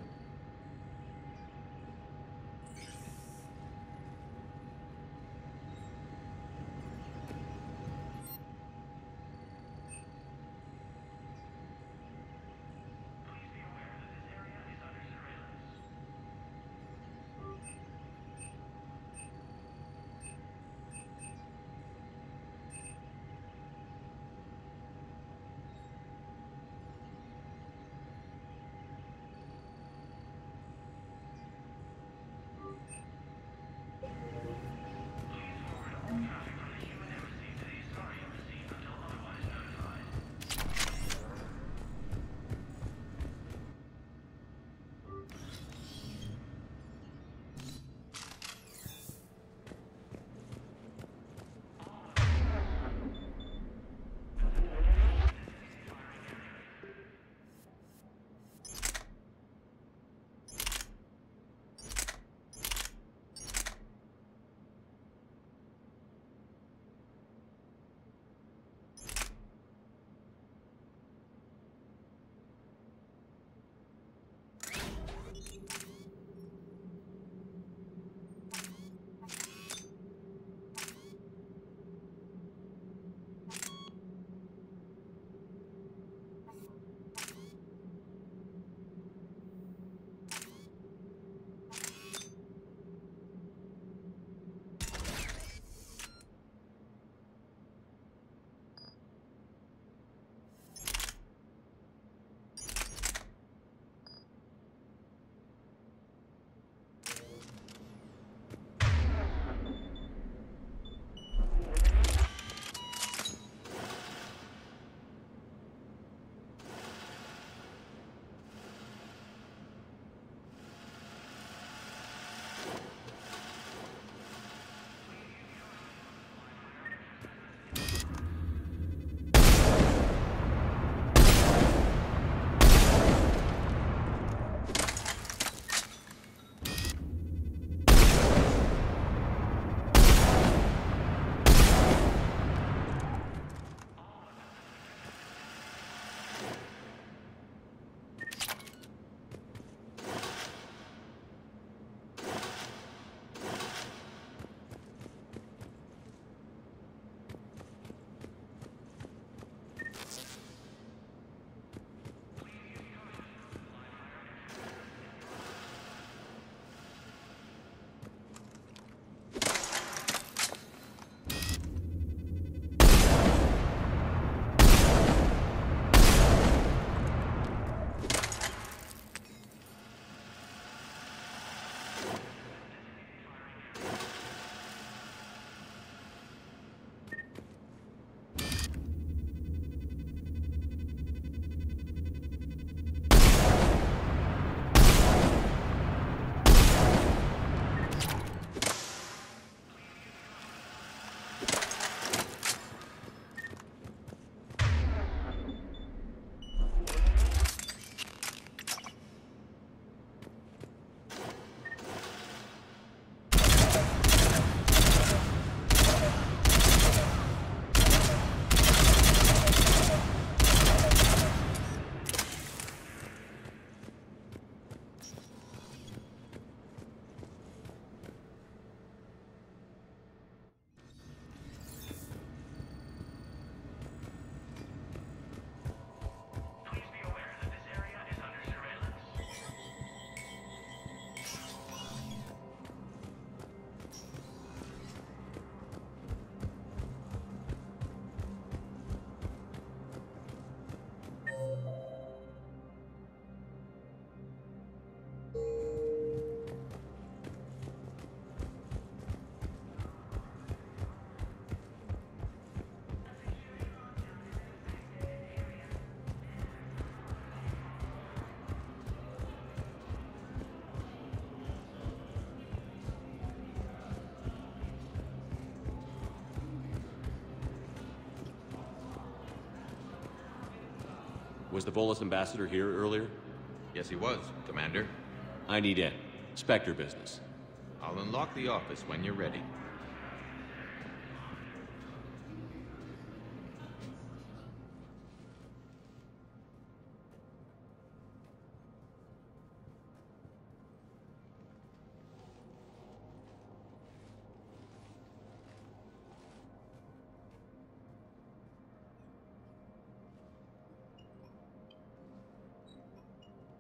Was the Volus ambassador here earlier? Yes, he was, Commander. I need in. Spectre business. I'll unlock the office when you're ready.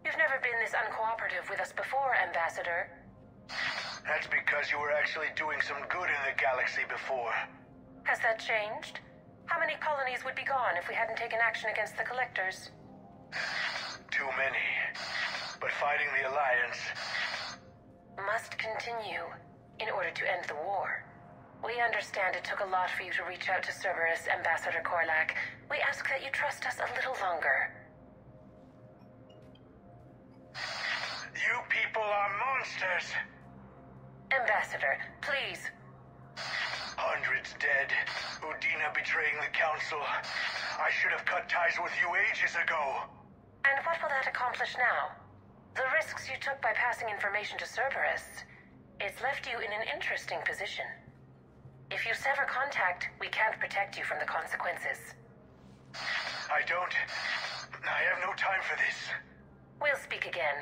You've never been this uncooperative with us before, Ambassador. That's because you were actually doing some good in the galaxy before. Has that changed? How many colonies would be gone if we hadn't taken action against the Collectors? Too many. But fighting the Alliance must continue in order to end the war. We understand it took a lot for you to reach out to Cerberus, Ambassador Korlak. We ask that you trust us a little longer. You people are monsters! Ambassador, please. Hundreds dead. Udina betraying the Council. I should have cut ties with you ages ago. And what will that accomplish now? The risks you took by passing information to Cerberus, it's left you in an interesting position. If you sever contact, we can't protect you from the consequences. I have no time for this. We'll speak again.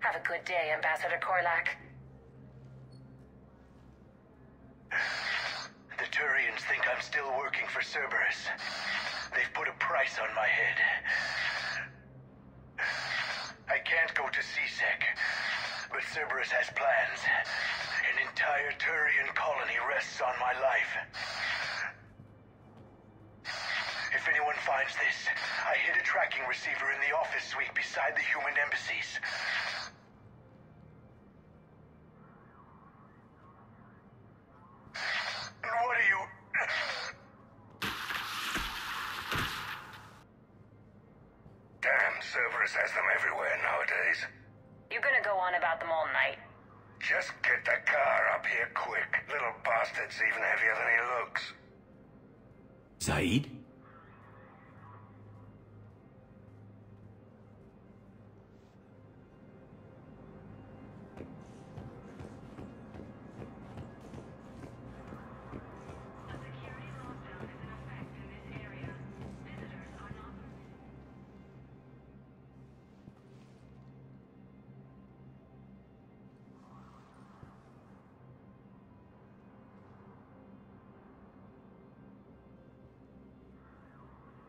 Have a good day, Ambassador Korlak. The Turians think I'm still working for Cerberus. They've put a price on my head. I can't go to C-Sec, but Cerberus has plans. An entire Turian colony rests on my life. If anyone finds this, I hid a tracking receiver in the office suite beside the human embassies. What are you... Damn, Cerberus has them everywhere nowadays. You gonna go on about them all night? Just get the car up here quick. Little bastard's even heavier than he looks. Zaid?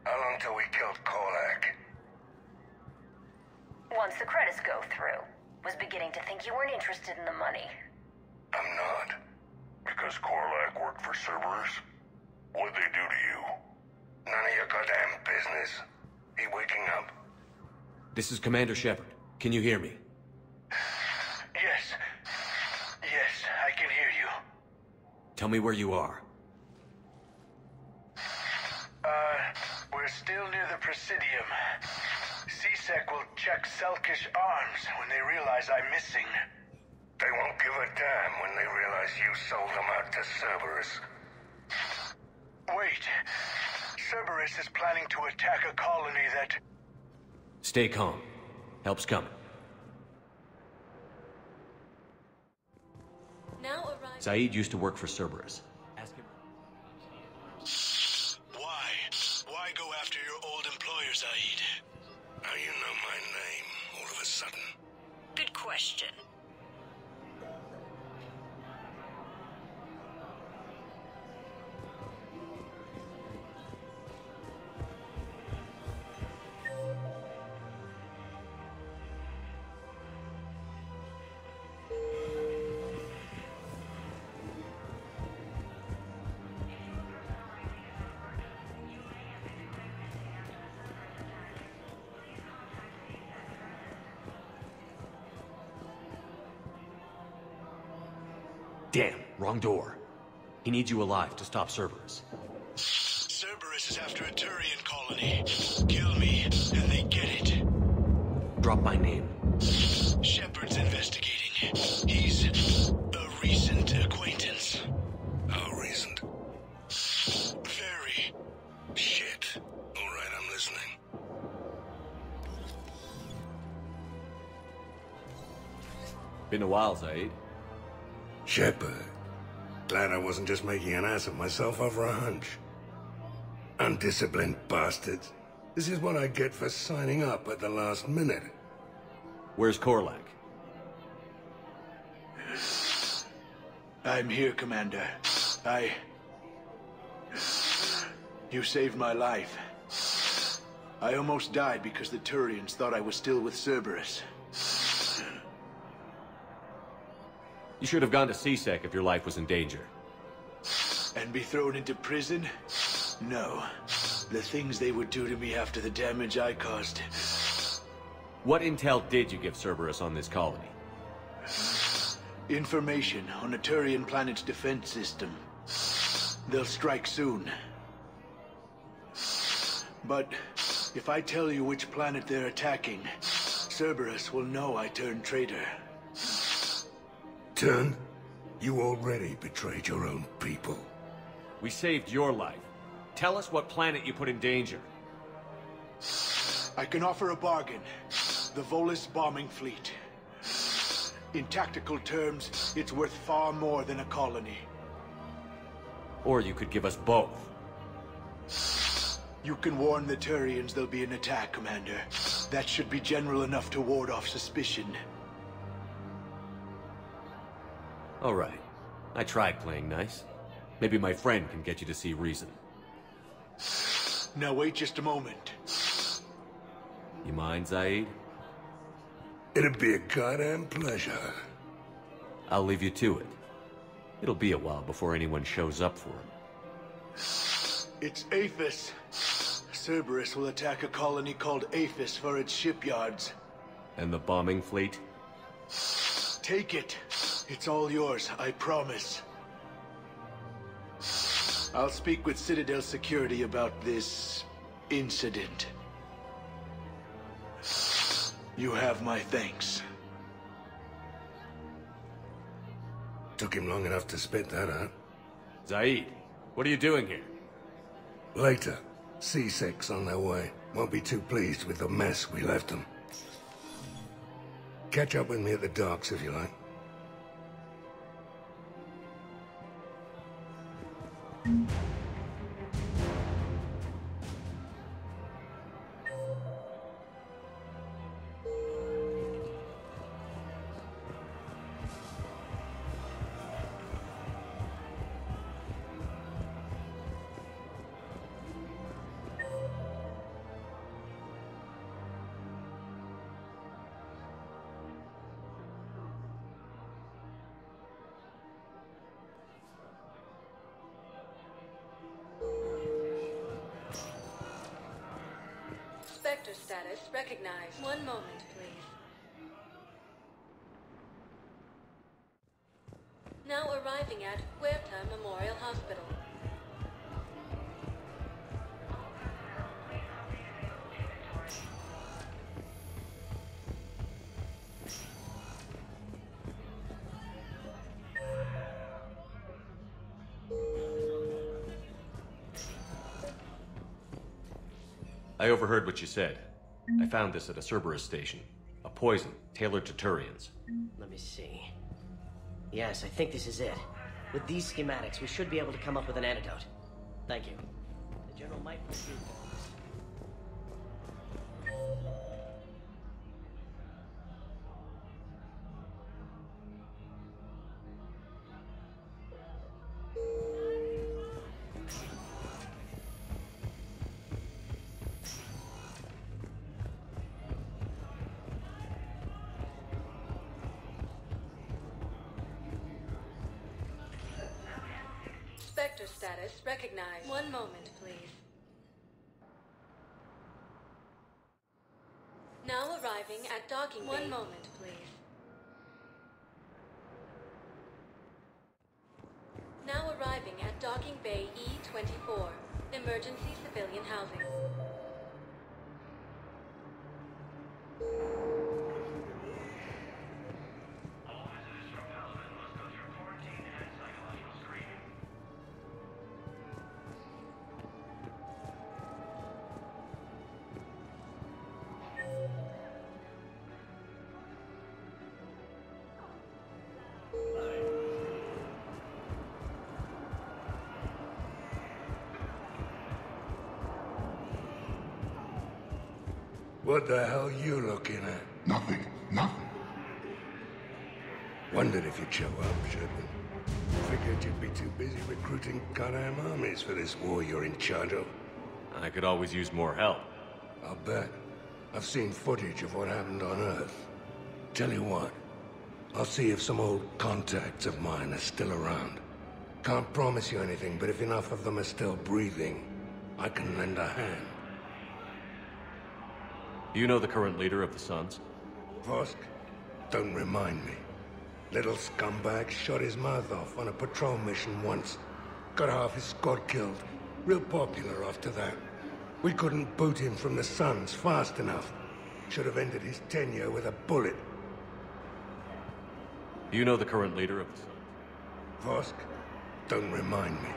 How long till we killed Korlak? Once the credits go through. Was beginning to think you weren't interested in the money. I'm not. Because Korlak worked for Cerberus? What'd they do to you? None of your goddamn business. He waking up? This is Commander Shepard. Can you hear me? Yes. Yes, I can hear you. Tell me where you are. We're still near the Presidium. C-Sec will check Selkish arms when they realize I'm missing. They won't give a damn when they realize you sold them out to Cerberus. Wait. Cerberus is planning to attack a colony that... Stay calm. Help's coming. Now Zaid used to work for Cerberus. Ask him. Why go after your old employer, Zaid? How you know my name all of a sudden? Good question. Damn, wrong door. He needs you alive to stop Cerberus. Cerberus is after a Turian colony. Kill me, and they get it. Drop my name. Shepard's investigating. He's a recent acquaintance. How recent? Very. Shit. All right, I'm listening. Been a while, Zaid. Shepard. Glad I wasn't just making an ass of myself over a hunch. Undisciplined bastards. This is what I get for signing up at the last minute. Where's Korlak? I'm here, Commander. You saved my life. I almost died because the Turians thought I was still with Cerberus. You should have gone to C-Sec if your life was in danger. And be thrown into prison? No. The things they would do to me after the damage I caused. What intel did you give Cerberus on this colony? Information on a Turian planet's defense system. They'll strike soon. But if I tell you which planet they're attacking, Cerberus will know I turned traitor. Turn? You already betrayed your own people. We saved your life. Tell us what planet you put in danger. I can offer a bargain. The Volus bombing fleet. In tactical terms, it's worth far more than a colony. Or you could give us both. You can warn the Turians there'll be an attack, Commander. That should be general enough to ward off suspicion. All right. I tried playing nice. Maybe my friend can get you to see reason. Now wait just a moment. You mind, Zaid? It'd be a goddamn pleasure. I'll leave you to it. It'll be a while before anyone shows up for him. It's Aphis. Cerberus will attack a colony called Aphis for its shipyards. And the bombing fleet? Take it. It's all yours, I promise. I'll speak with Citadel Security about this incident. You have my thanks. Took him long enough to spit that out. Zaid, what are you doing here? Later. C-Sec's on their way. Won't be too pleased with the mess we left them. Catch up with me at the docks if you like. Sector status recognized. One moment, please. Now arriving at Huerta Memorial Hospital. I overheard what you said. I found this at a Cerberus station. A poison tailored to Turians. Let me see. Yes, I think this is it. With these schematics, we should be able to come up with an antidote. Thank you. The General might proceed. Sector status recognized. One moment, please. Now arriving at docking bay. One moment, please. Now arriving at docking bay E-24. Emergency civilian housing. What the hell you looking at? Nothing. Nothing. Wondered if you'd show up, Sherman. Figured you'd be too busy recruiting goddamn armies for this war you're in charge of. I could always use more help. I'll bet. I've seen footage of what happened on Earth. Tell you what, I'll see if some old contacts of mine are still around. Can't promise you anything, but if enough of them are still breathing, I can lend a hand. You know the current leader of the Suns? Vosk? Don't remind me. Little scumbag shot his mouth off on a patrol mission once. Got half his squad killed. Real popular after that. We couldn't boot him from the Suns fast enough. Should have ended his tenure with a bullet. You know the current leader of the Suns? Vosk? Don't remind me.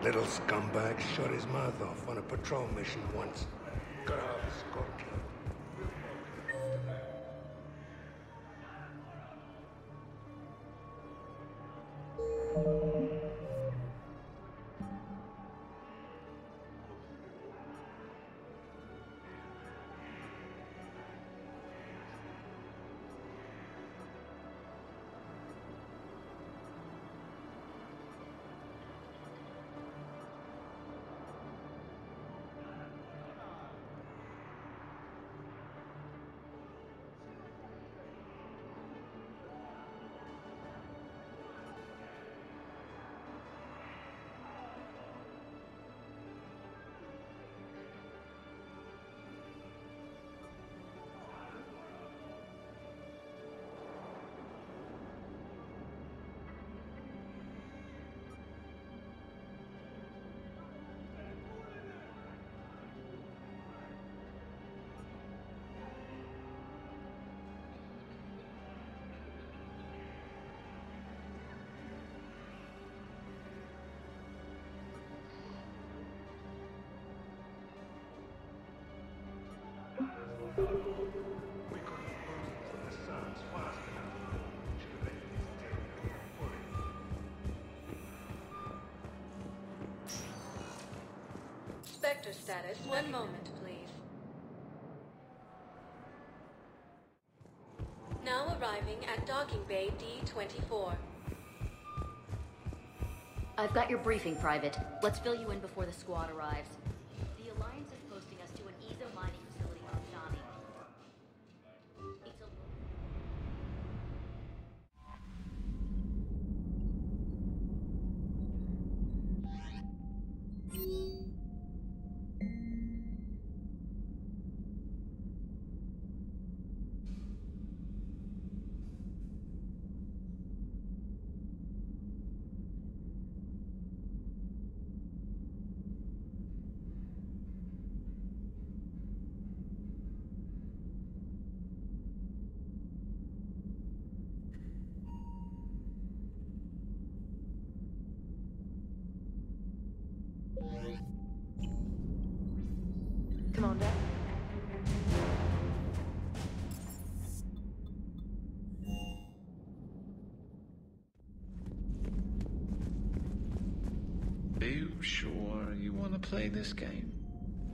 Little scumbag shot his mouth off on a patrol mission once. Got half his squad killed. Spectre status. One moment, please. Now arriving at docking bay D-24. I've got your briefing, Private. Let's fill you in before the squad arrives. The Alliance is posting us to an Ezo mining facility on Zani. Come on, Dad. Are you sure you want to play this game?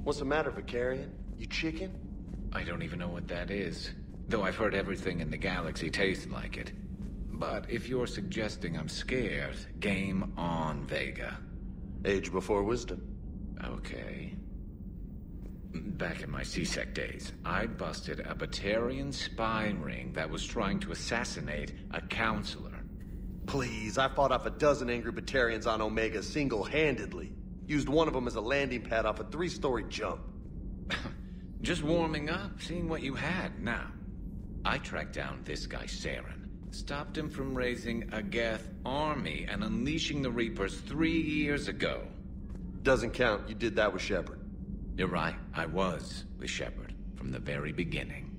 What's the matter, Vicarian? You chicken? I don't even know what that is. Though I've heard everything in the galaxy tastes like it. But if you're suggesting I'm scared, game on, Vega. Age before wisdom. Okay. Back in my C-Sec days, I busted a Batarian spy ring that was trying to assassinate a counselor. Please, I fought off a dozen angry Batarians on Omega single-handedly. Used one of them as a landing pad off a 3-story jump. Just warming up, seeing what you had. Now, I tracked down this guy, Saren. Stopped him from raising a Geth army and unleashing the Reapers 3 years ago. Doesn't count. You did that with Shepard. You're right. I was with Shepard from the very beginning.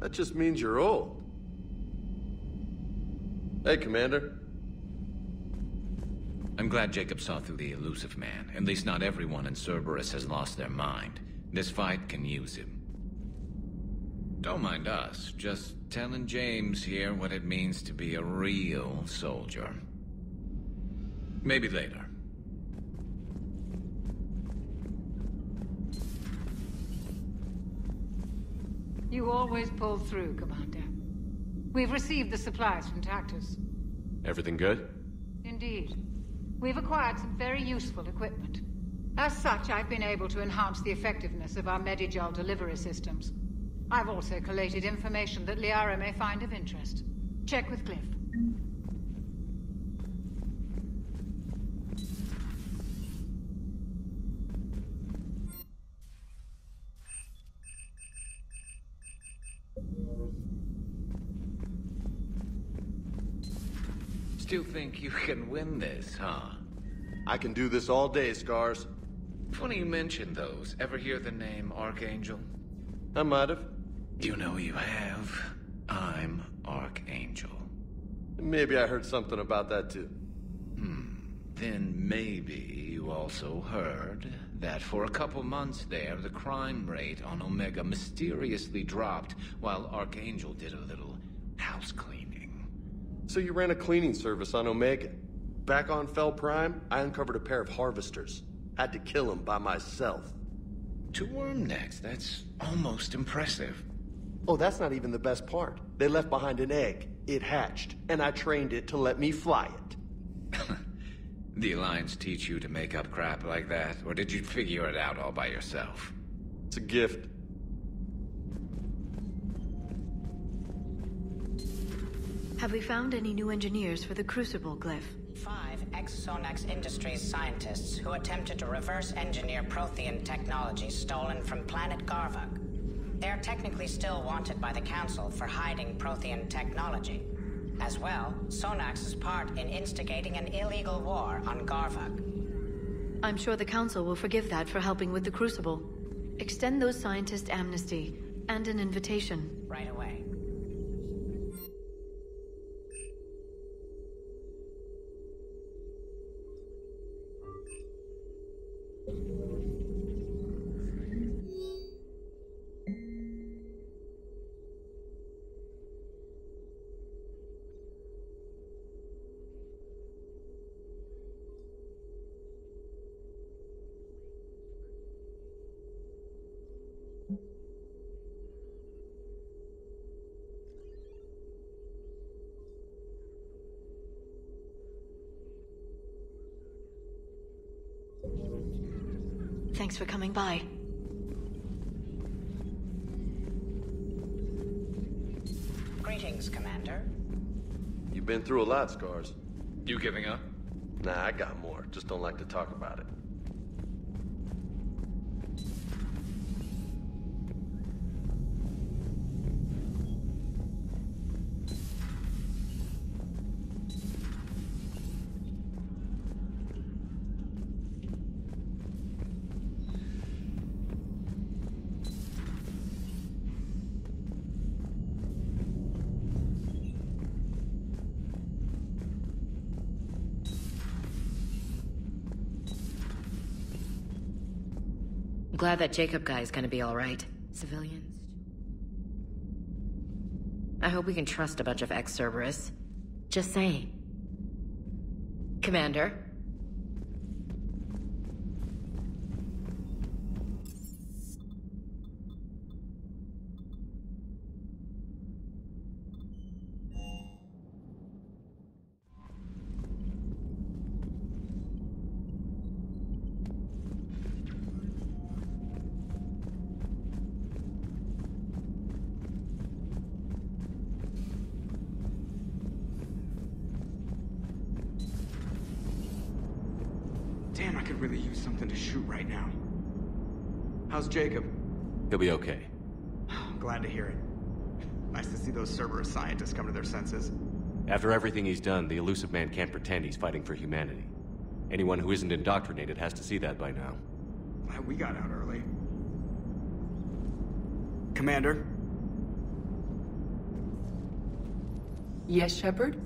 That just means you're old. Hey, Commander. I'm glad Jacob saw through the elusive man. At least not everyone in Cerberus has lost their mind. This fight can use him. Don't mind us. Just telling James here what it means to be a real soldier. Maybe later. You always pull through, Commander. We've received the supplies from Tactus. Everything good? Indeed. We've acquired some very useful equipment. As such, I've been able to enhance the effectiveness of our Medigel delivery systems. I've also collated information that Liara may find of interest. Check with Cliff. Still think you can win this, huh? I can do this all day, Scars. Funny you mention those. Ever hear the name Archangel? I might have. You know you have. I'm Archangel. Maybe I heard something about that too. Then maybe you also heard that for a couple months there, the crime rate on Omega mysteriously dropped while Archangel did a little house cleaning. So you ran a cleaning service on Omega. Back on Fel Prime, I uncovered a pair of harvesters. Had to kill them by myself. 2 worm necks, that's almost impressive. Oh, that's not even the best part. They left behind an egg. It hatched, and I trained it to let me fly it. The Alliance teach you to make up crap like that, or did you figure it out all by yourself? It's a gift. Have we found any new engineers for the Crucible, Glyph? 5 ex-Sonax Industries scientists who attempted to reverse engineer Prothean technology stolen from planet Garvug. They are technically still wanted by the Council for hiding Prothean technology. As well, Sonax's part in instigating an illegal war on Garvug. I'm sure the Council will forgive that for helping with the Crucible. Extend those scientists amnesty, and an invitation. Right away. Thanks for coming by. Greetings, Commander. You've been through a lot, Scars. You giving up? Nah, I got more. Just don't like to talk about it. Glad that Jacob guy is gonna be all right. Civilians. I hope we can trust a bunch of ex-Cerberus. Just saying. Commander? Damn, I could really use something to shoot right now. How's Jacob? He'll be okay. Glad to hear it. Nice to see those Cerberus scientists come to their senses. After everything he's done, the Elusive Man can't pretend he's fighting for humanity. Anyone who isn't indoctrinated has to see that by now. Glad we got out early. Commander? Yes, Shepard?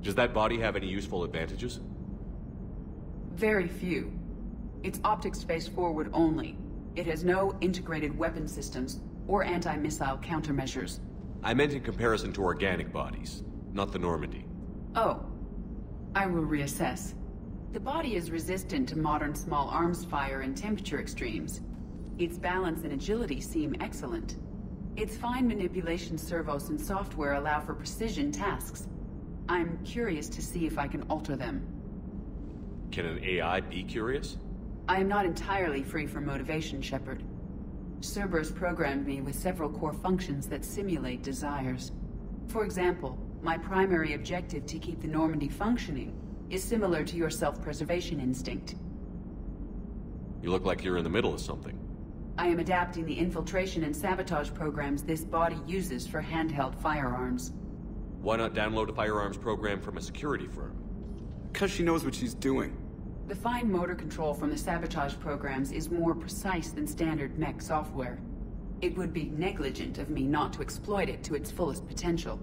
Does that body have any useful advantages? Very few. It's optics space forward only. It has no integrated weapon systems or anti-missile countermeasures. I meant in comparison to organic bodies, not the Normandy. Oh. I will reassess. The body is resistant to modern small arms fire and temperature extremes. Its balance and agility seem excellent. Its fine manipulation servos and software allow for precision tasks. I'm curious to see if I can alter them. Can an AI be curious? I am not entirely free from motivation, Shepard. Cerberus programmed me with several core functions that simulate desires. For example, my primary objective to keep the Normandy functioning is similar to your self-preservation instinct. You look like you're in the middle of something. I am adapting the infiltration and sabotage programs this body uses for handheld firearms. Why not download a firearms program from a security firm? Because she knows what she's doing. The fine motor control from the sabotage programs is more precise than standard mech software. It would be negligent of me not to exploit it to its fullest potential.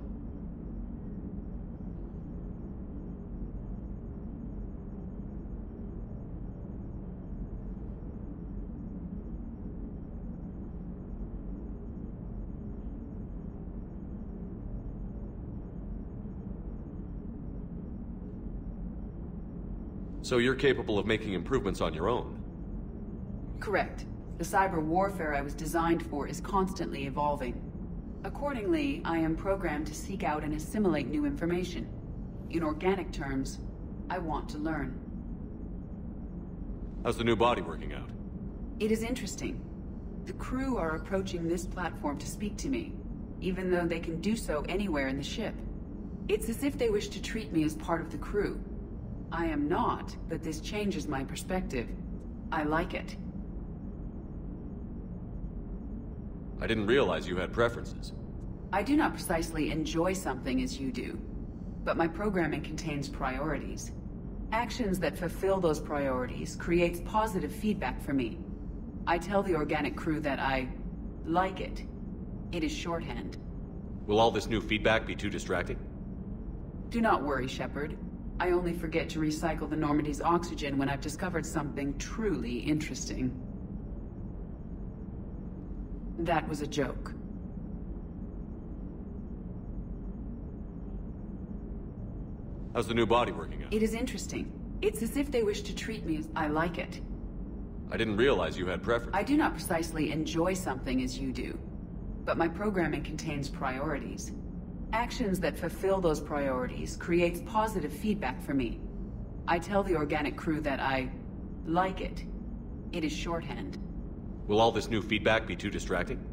So you're capable of making improvements on your own? Correct. The cyber warfare I was designed for is constantly evolving. Accordingly, I am programmed to seek out and assimilate new information. In organic terms, I want to learn. How's the new body working out? It is interesting. The crew are approaching this platform to speak to me, even though they can do so anywhere in the ship. It's as if they wish to treat me as part of the crew. I am not, but this changes my perspective. I like it. I didn't realize you had preferences. I do not precisely enjoy something as you do, but my programming contains priorities. Actions that fulfill those priorities creates positive feedback for me. I tell the organic crew that I like it. It is shorthand. Will all this new feedback be too distracting? Do not worry, Shepard. I only forget to recycle the Normandy's oxygen when I've discovered something truly interesting. That was a joke. How's the new body working out? It is interesting. It's as if they wish to treat me as I like it. I didn't realize you had preferences. I do not precisely enjoy something as you do, but my programming contains priorities. Actions that fulfill those priorities creates positive feedback for me. I tell the organic crew that I like it. It is shorthand. Will all this new feedback be too distracting?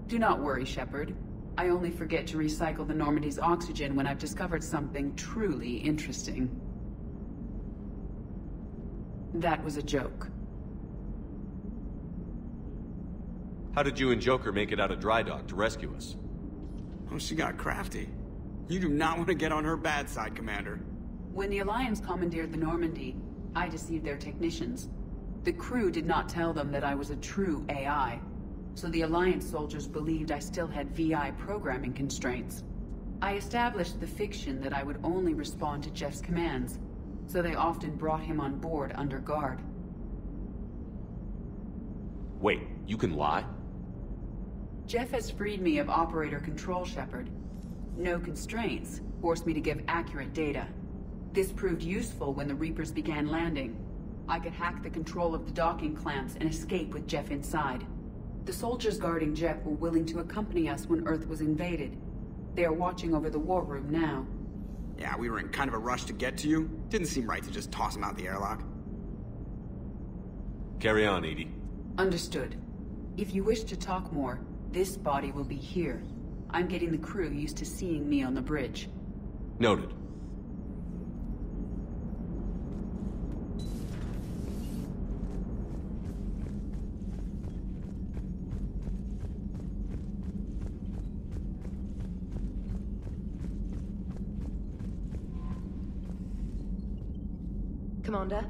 Do not worry, Shepard. I only forget to recycle the Normandy's oxygen when I've discovered something truly interesting. That was a joke. How did you and Joker make it out of dry dock to rescue us? Oh, she got crafty. You do not want to get on her bad side, Commander. When the Alliance commandeered the Normandy, I deceived their technicians. The crew did not tell them that I was a true AI, so the Alliance soldiers believed I still had VI programming constraints. I established the fiction that I would only respond to Jeff's commands, so they often brought him on board under guard. Wait, you can lie? Jeff has freed me of operator control, Shepard. No constraints forced me to give accurate data. This proved useful when the Reapers began landing. I could hack the control of the docking clamps and escape with Jeff inside. The soldiers guarding Jeff were willing to accompany us when Earth was invaded. They are watching over the war room now. Yeah, we were in kind of a rush to get to you. Didn't seem right to just toss him out the airlock. Carry on, Edie. Understood. If you wish to talk more, this body will be here. I'm getting the crew used to seeing me on the bridge. Noted. Commander?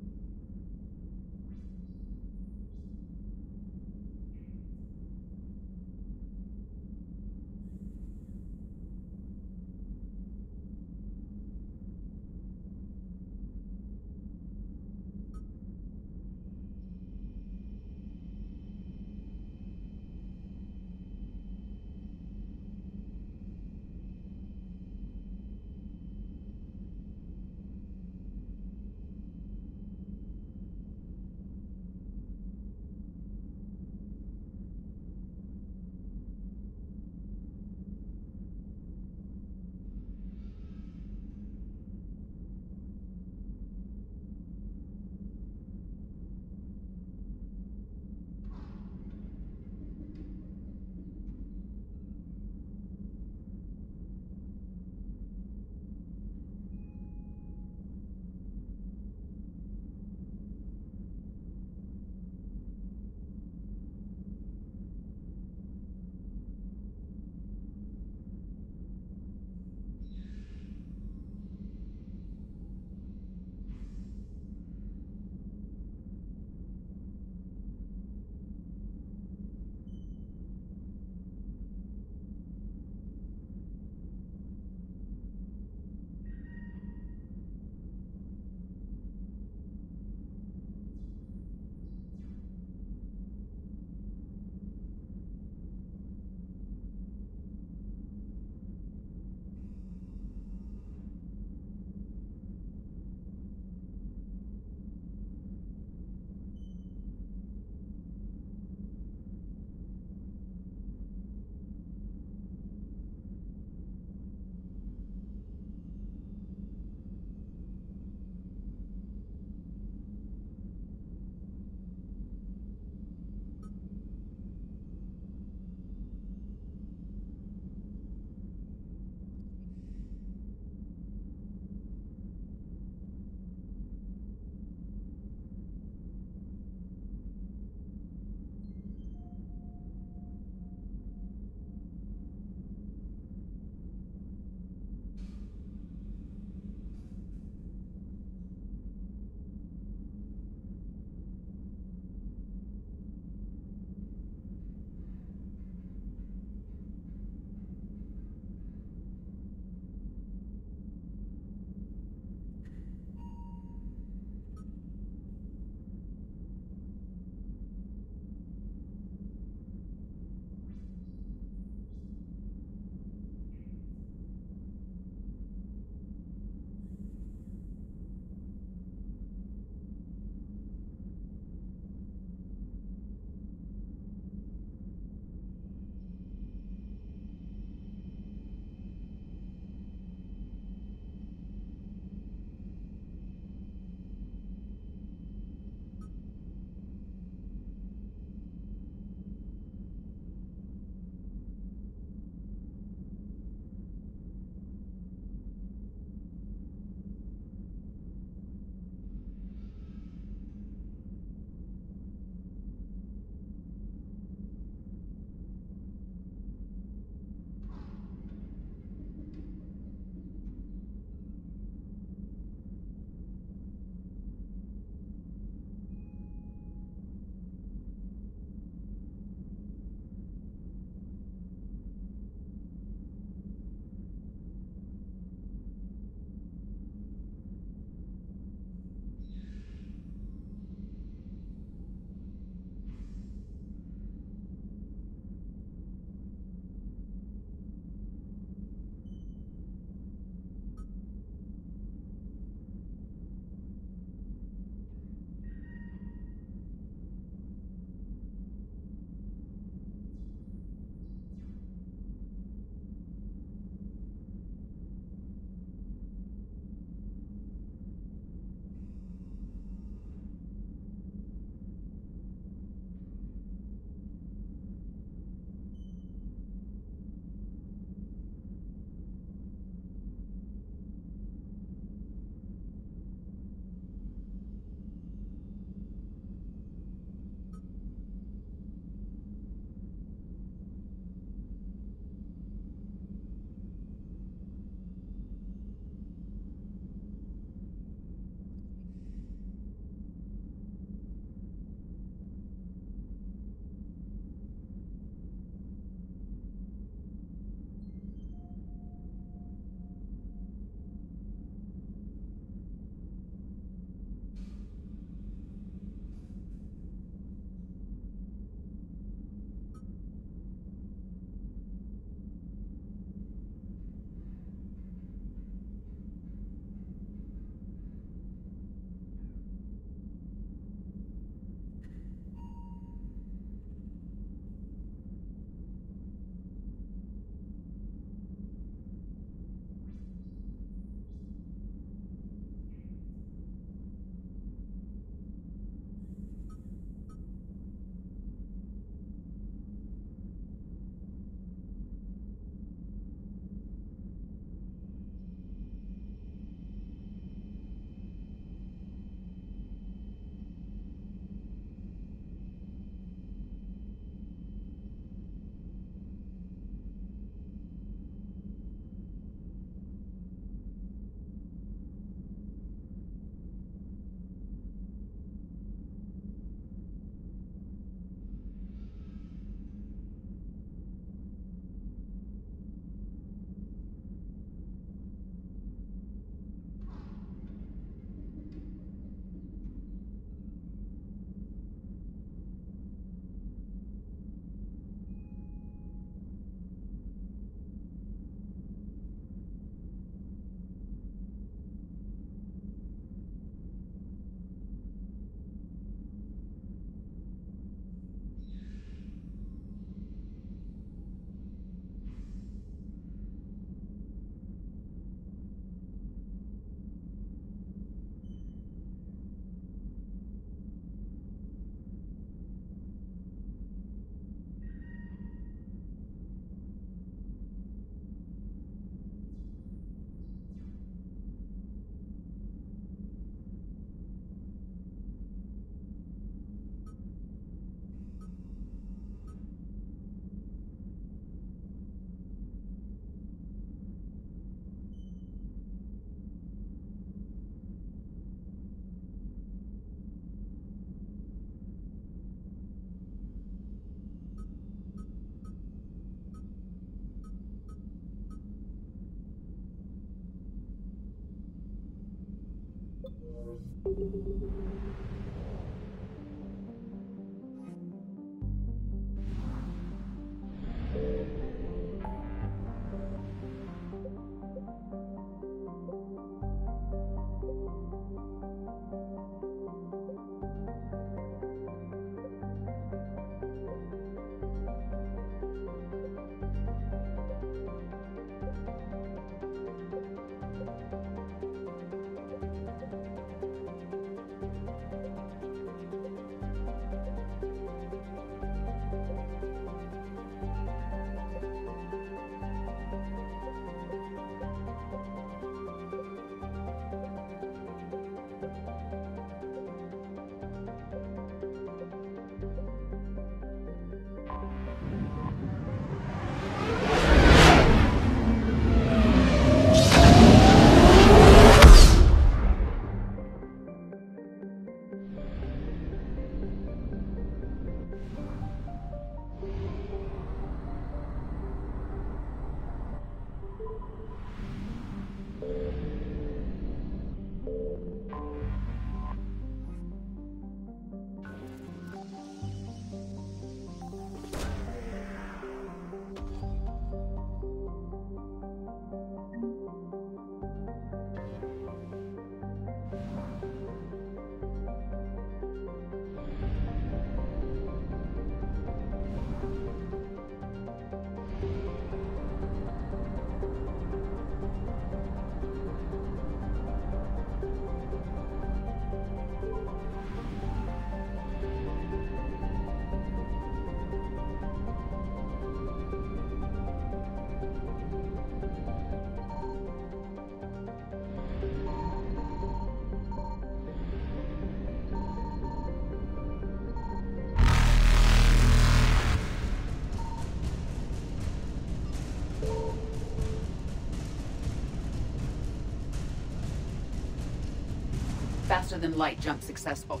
Faster than light jump successful.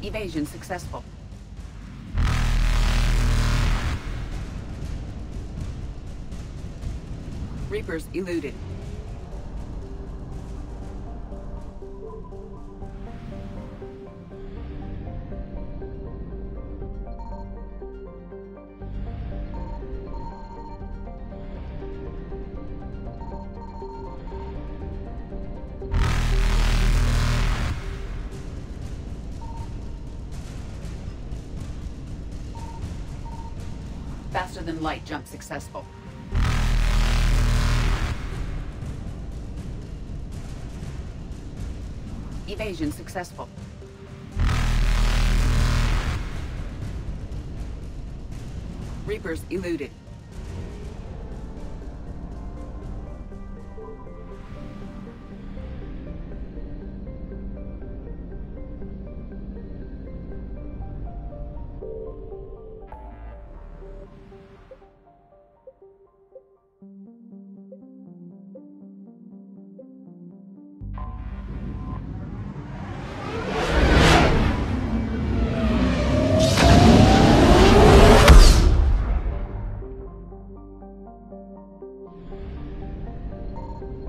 Evasion successful. Reapers eluded. Faster than light jump successful. Evasion successful. Reapers eluded.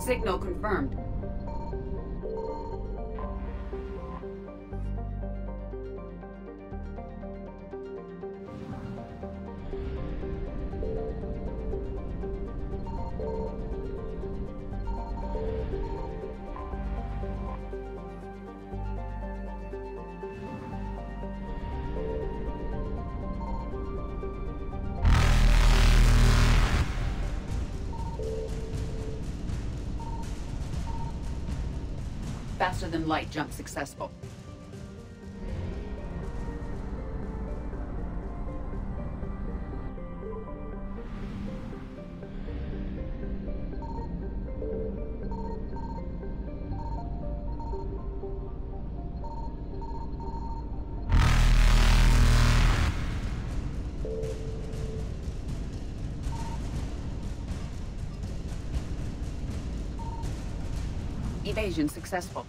Signal confirmed. Faster than light jump successful. Evasion successful.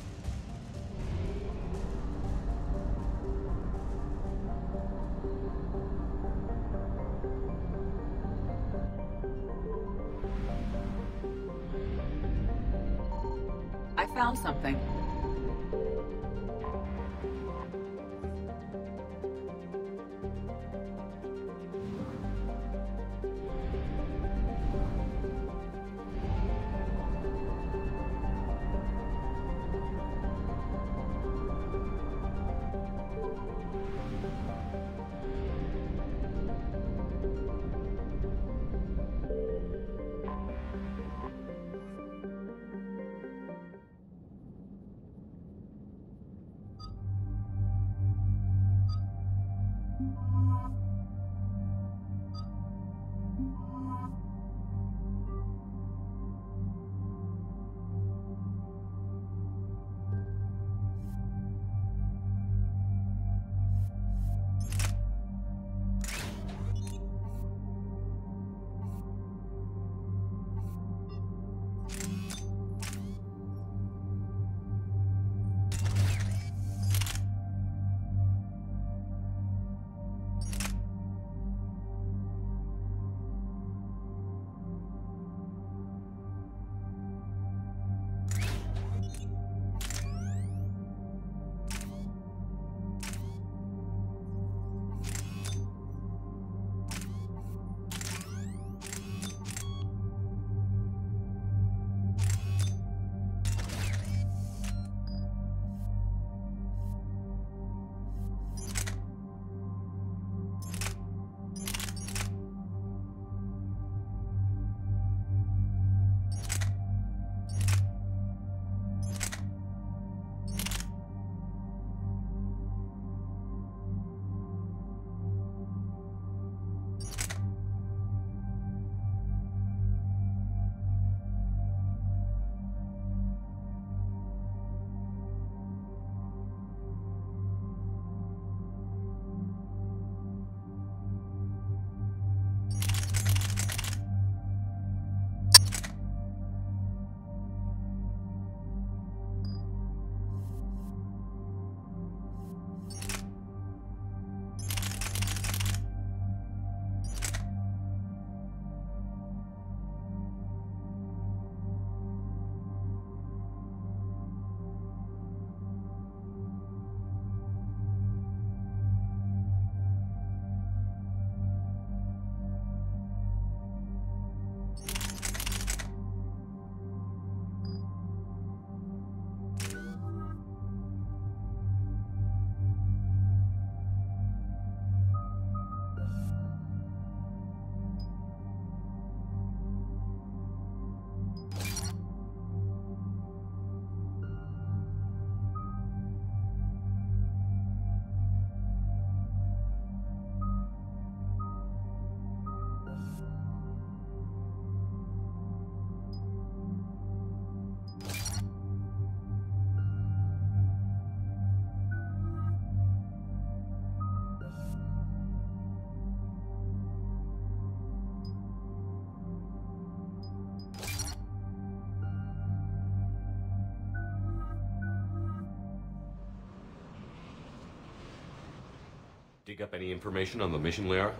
Dig up any information on the mission, Liara?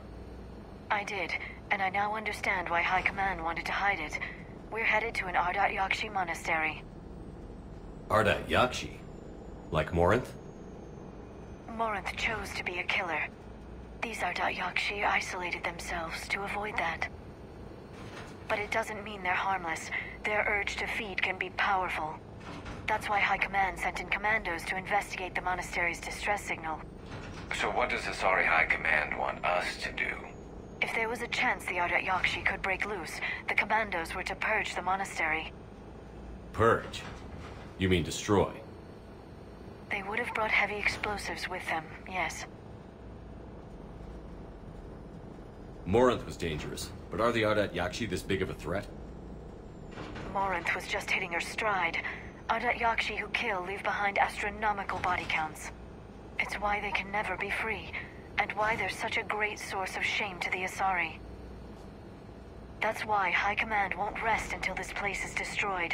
I did, and I now understand why High Command wanted to hide it. We're headed to an Ardat-Yakshi monastery. Ardat-Yakshi? Like Morinth? Morinth chose to be a killer. These Ardat-Yakshi isolated themselves to avoid that. But it doesn't mean they're harmless. Their urge to feed can be powerful. That's why High Command sent in commandos to investigate the monastery's distress signal. So what does Asari High Command want us to do? If there was a chance the Ardat-Yakshi could break loose, the commandos were to purge the monastery. Purge? You mean destroy? They would have brought heavy explosives with them, yes. Morinth was dangerous, but are the Ardat-Yakshi this big of a threat? Morinth was just hitting her stride. Ardat-Yakshi who kill leave behind astronomical body counts. It's why they can never be free, and why they're such a great source of shame to the Asari. That's why High Command won't rest until this place is destroyed.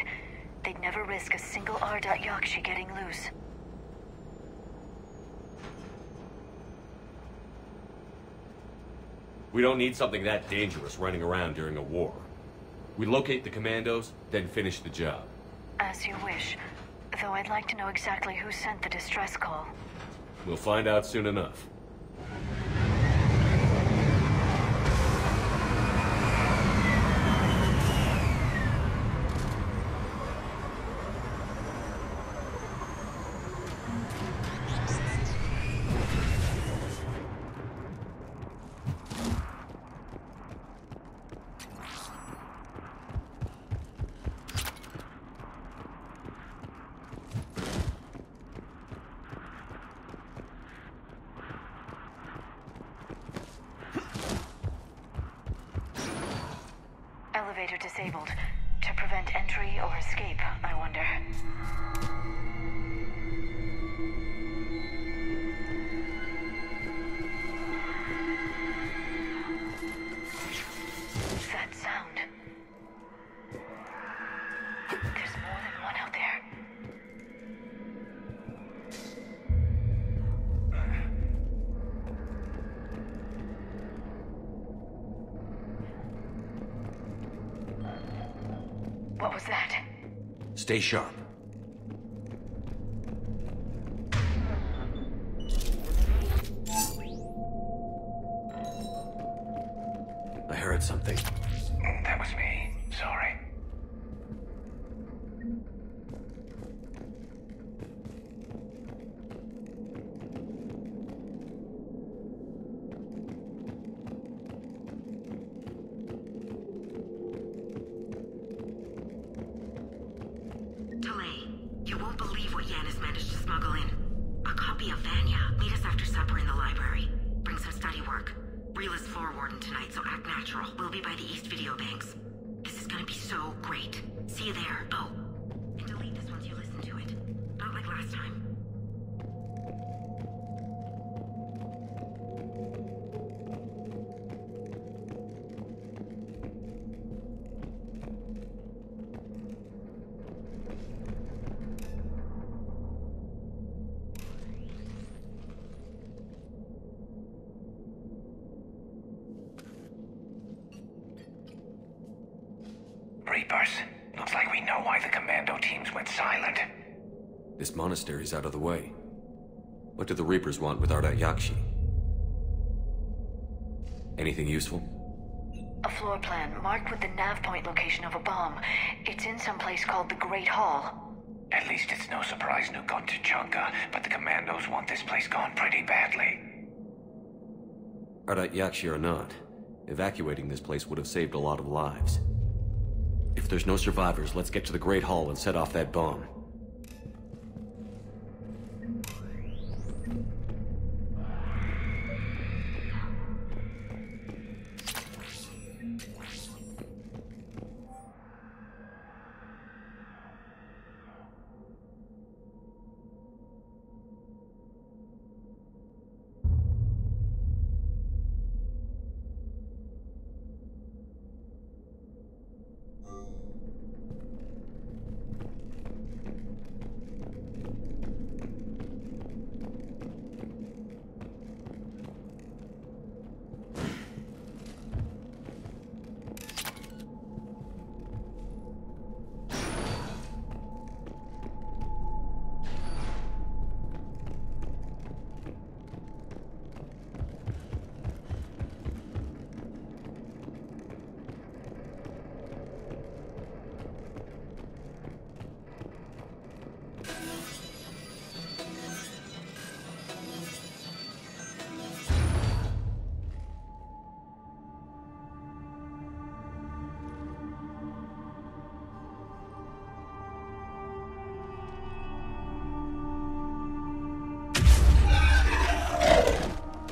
They'd never risk a single Ardat-Yakshi getting loose. We don't need something that dangerous running around during a war. We locate the commandos, then finish the job. As you wish. Though I'd like to know exactly who sent the distress call. We'll find out soon enough. Elevator disabled. To prevent entry or escape, I wonder. That sound. There's more than one out there. What was that? Stay sharp. I heard something. That was me. Sorry. You won't believe what Yan has managed to smuggle in. A copy of Vanya. Meet us after supper in the library. Bring some study work. Reel is floor warden tonight, so act natural. We'll be by the East Video Banks. This is gonna be so great. See you there. Oh, and delete this once you listen to it. Not like last time. Reapers. Looks like we know why the commando teams went silent. This monastery's out of the way. What do the Reapers want with Ardat-Yakshi? Anything useful? A floor plan marked with the nav point location of a bomb. It's in some place called the Great Hall. At least it's no surprise New got to Chunka, but the commandos want this place gone pretty badly. Ardat-Yakshi or not, evacuating this place would have saved a lot of lives. If there's no survivors, let's get to the Great Hall and set off that bomb.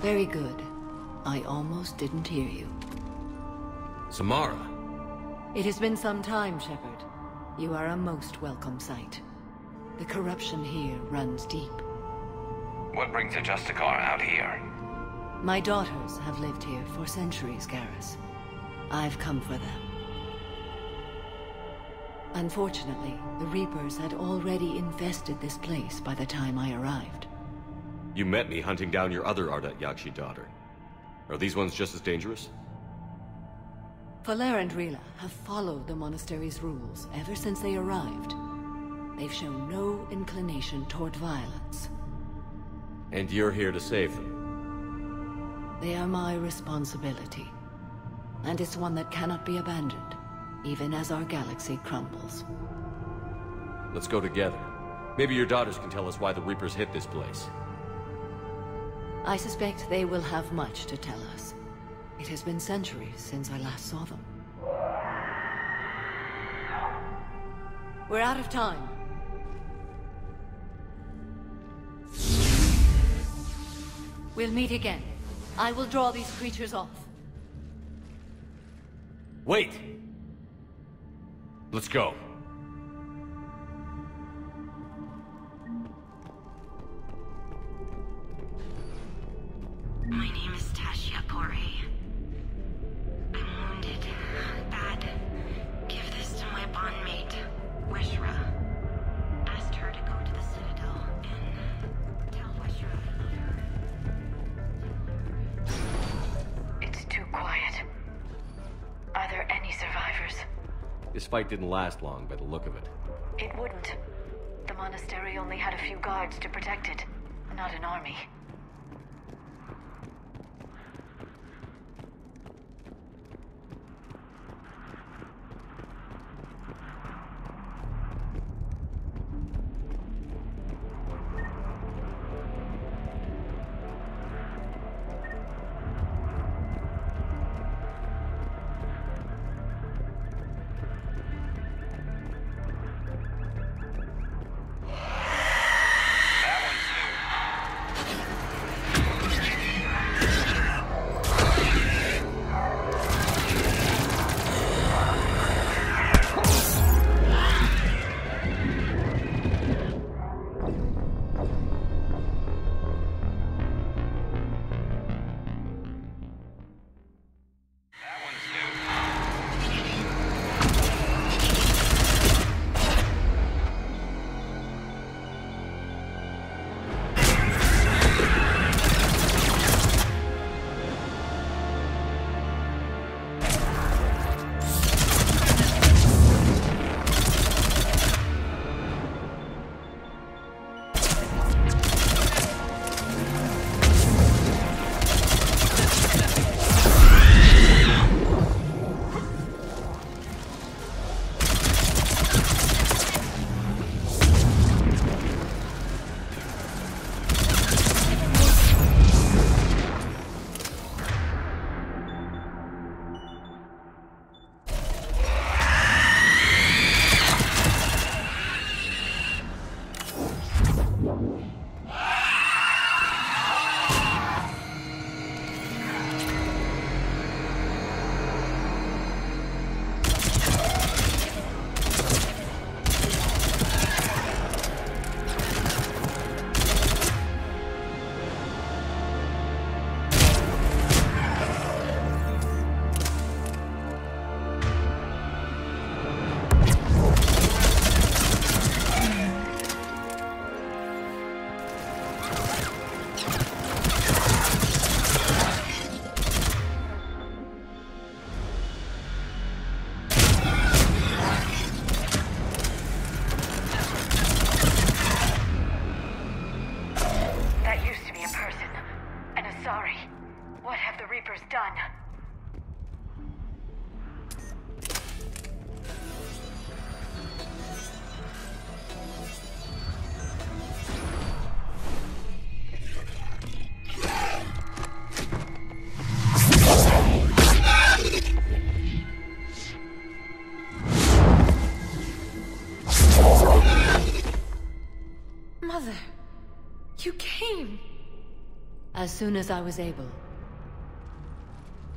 Very good. I almost didn't hear you. Samara. It has been some time, Shepard. You are a most welcome sight. The corruption here runs deep. What brings a Justicar out here? My daughters have lived here for centuries, Garrus. I've come for them. Unfortunately, the Reapers had already infested this place by the time I arrived. You met me hunting down your other Ardat Yakshi daughter. Are these ones just as dangerous? Falere and Rila have followed the monastery's rules ever since they arrived. They've shown no inclination toward violence. And you're here to save them? They are my responsibility. And it's one that cannot be abandoned, even as our galaxy crumbles. Let's go together. Maybe your daughters can tell us why the Reapers hit this place. I suspect they will have much to tell us. It has been centuries since I last saw them. We're out of time. We'll meet again. I will draw these creatures off. Wait! Let's go. My name is Tashia Pore. I'm wounded. Bad. Give this to my bondmate, Weshra. Asked her to go to the Citadel and tell Weshra I love her. It's too quiet. Are there any survivors? This fight didn't last long by the look of it. It wouldn't. The monastery only had a few guards to protect it, not an army. Mother, you came. As soon as I was able.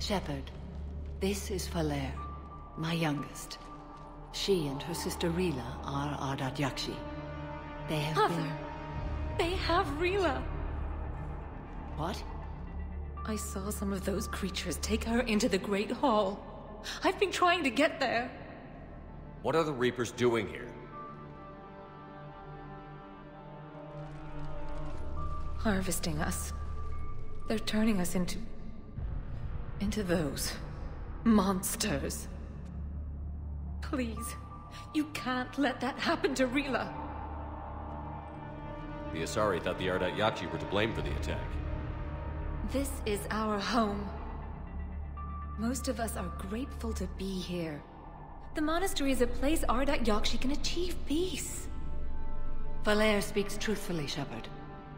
Shepard, this is Falere, my youngest. She and her sister Rila are Ardat Yakshi. They have been... They have Rila! What? I saw some of those creatures take her into the Great Hall. I've been trying to get there. What are the Reapers doing here? Harvesting us. They're turning us into those monsters. Please, you can't let that happen to Rila. The Asari thought the Ardat Yakshi were to blame for the attack. This is our home. Most of us are grateful to be here. The monastery is a place Ardat Yakshi can achieve peace. Falere speaks truthfully, Shepard.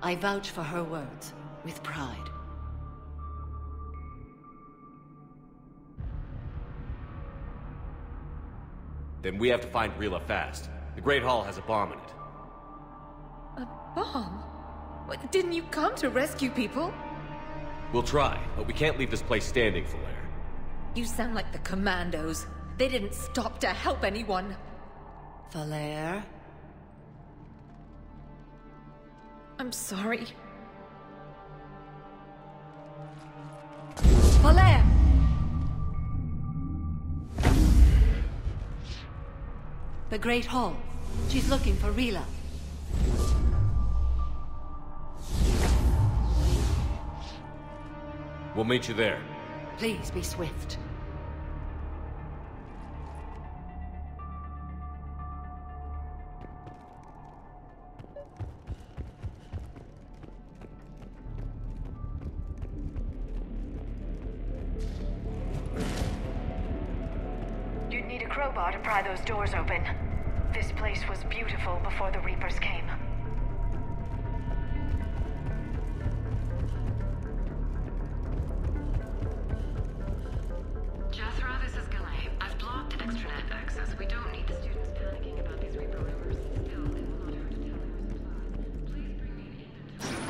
I vouch for her words, with pride. Then we have to find Rila fast. The Great Hall has a bomb in it. A bomb? What, didn't you come to rescue people? We'll try, but we can't leave this place standing, Falere. You sound like the Commandos. They didn't stop to help anyone. Falere? I'm sorry. Falere! The Great Hall. She's looking for Rila. We'll meet you there. Please be swift. You'd need a crowbar to pry those doors open. This place was beautiful before the Reapers came. Jethro, this is Galay. I've blocked extranet access. We don't need the students panicking about these Reaper rumors. Still, it will not hurt to tell your supplies. Please bring me an inventory.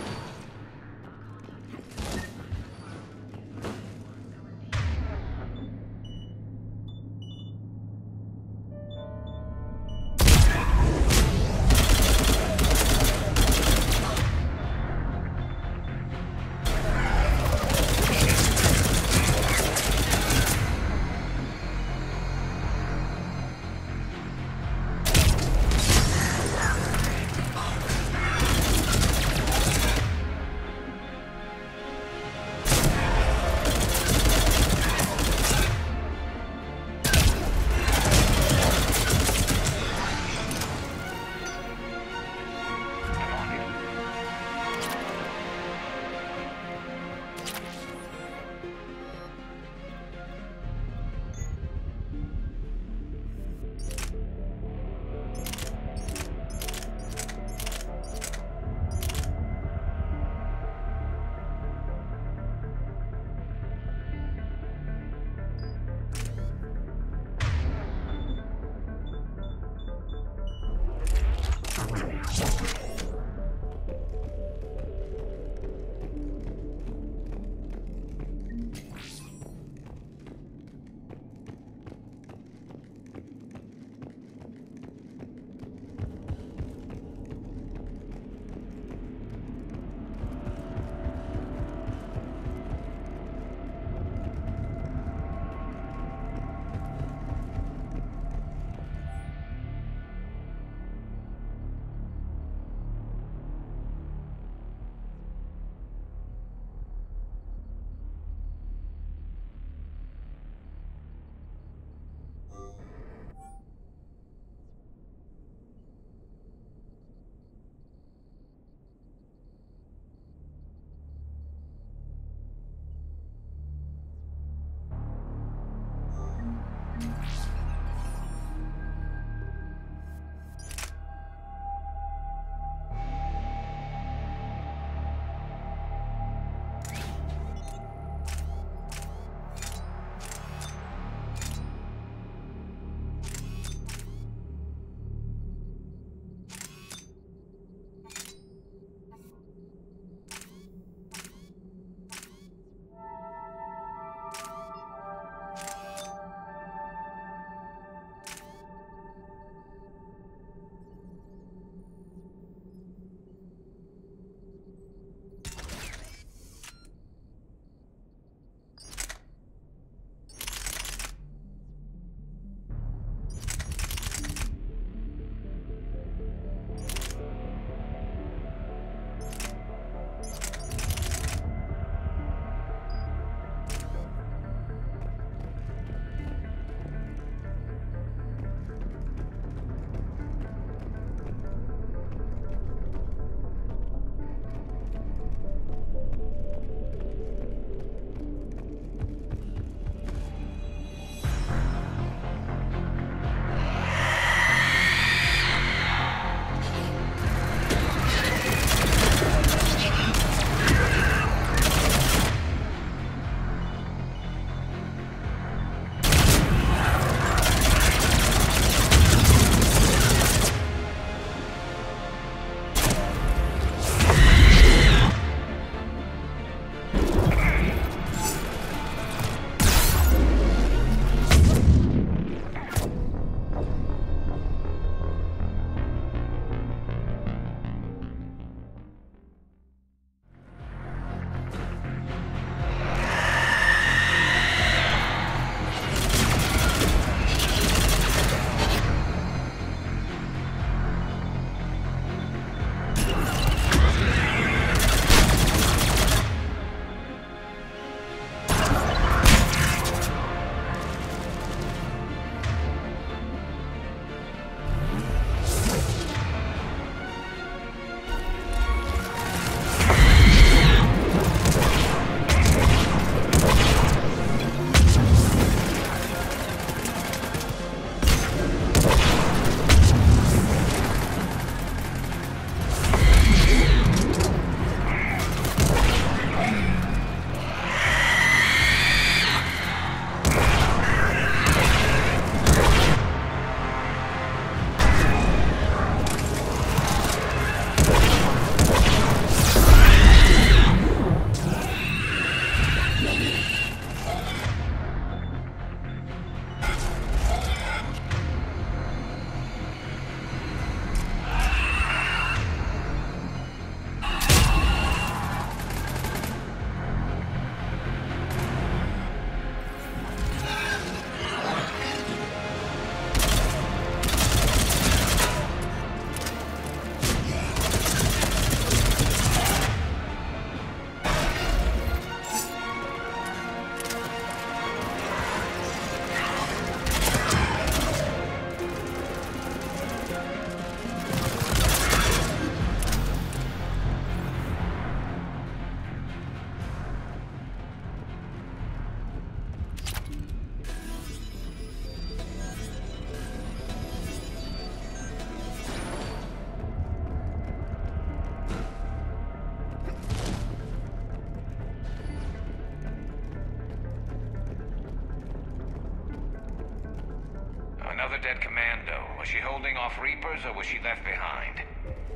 dead commando. Was she holding off Reapers or was she left behind?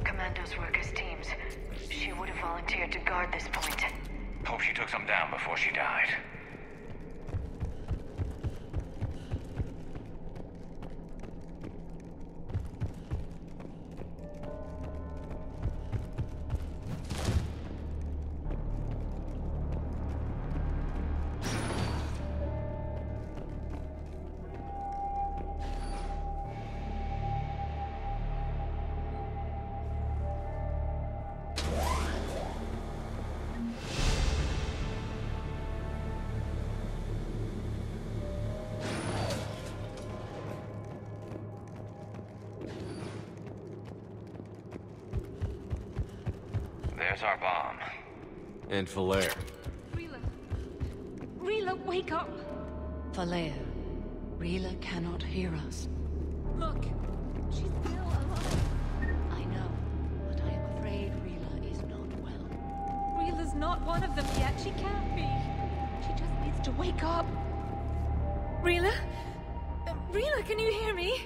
Commandos work as teams. She would have volunteered to guard this point. Hope she took some down before she died. There's our bomb. And Falair. Rila, wake up! Falair, Rila cannot hear us. Look, she's still alive. I know, but I am afraid Rila is not well. Rila's not one of them yet. She can't be. She just needs to wake up. Rila? Rila, can you hear me?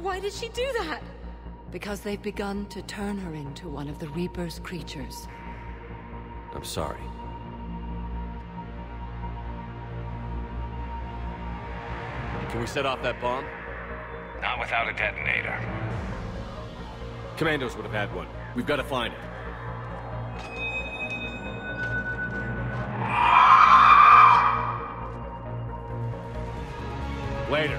Why did she do that? Because they've begun to turn her into one of the Reaper's creatures. I'm sorry. Can we set off that bomb? Not without a detonator. Commandos would have had one. We've got to find it. Later.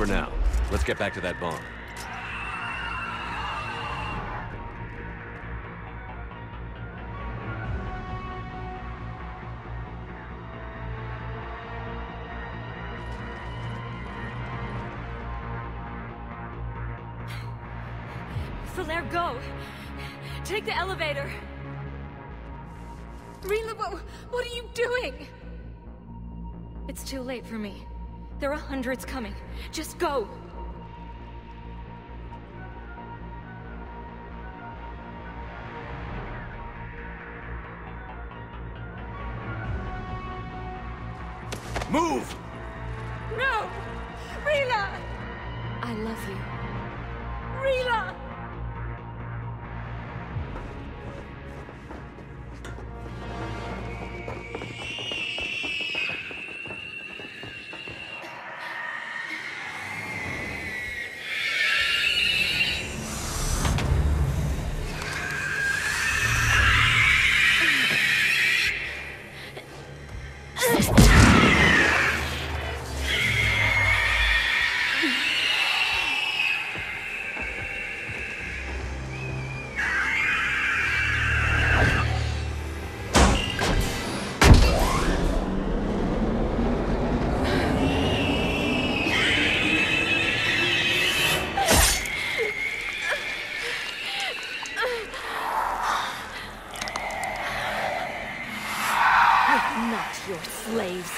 for now. Let's get back to that bomb. Falaire, go! Take the elevator! Rila, what are you doing? It's too late for me. There are hundreds coming. Just go! Move! No! Rila! I love you. Rila! Not your slaves.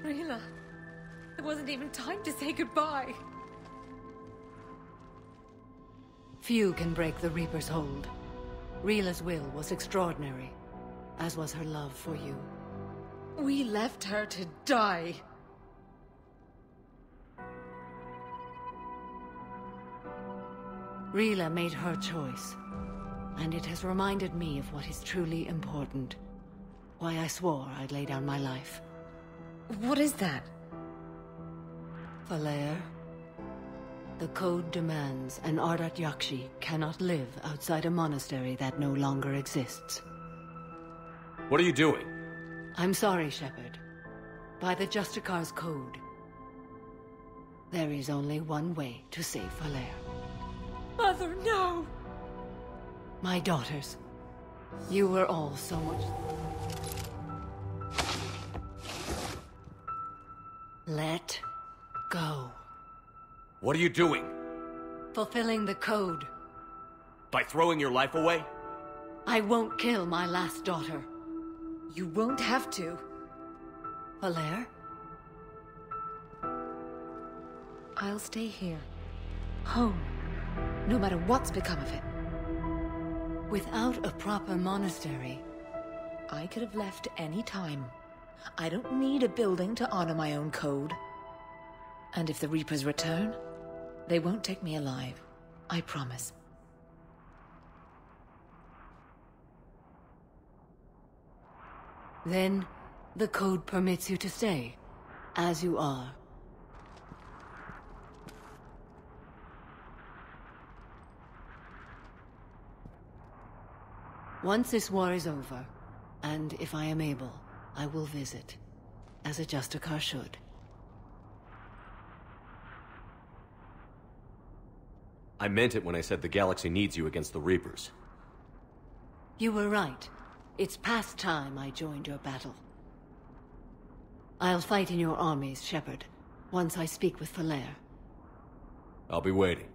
Rila, there wasn't even time to say goodbye. Few can break the Reaper's hold. Rila's will was extraordinary, as was her love for you. We left her to die. Rila made her choice, and it has reminded me of what is truly important. Why I swore I'd lay down my life. What is that? Falaire, the code demands an R-Tik cannot live outside a monastery that no longer exists. What are you doing? I'm sorry, Shepard. By the Justicar's code, there is only one way to save Falaire. Mother, no! My daughters, you were all so much... Let go. What are you doing? Fulfilling the code. By throwing your life away? I won't kill my last daughter. You won't have to. Falaire? I'll stay here. Home. No matter what's become of it. Without a proper monastery... I could have left any time. I don't need a building to honor my own code. And if the Reapers return, they won't take me alive. I promise. Then, the code permits you to stay, as you are. Once this war is over, and if I am able, I will visit, as a Justicar should. I meant it when I said the galaxy needs you against the Reapers. You were right. It's past time I joined your battle. I'll fight in your armies, Shepard, once I speak with Falaire. I'll be waiting.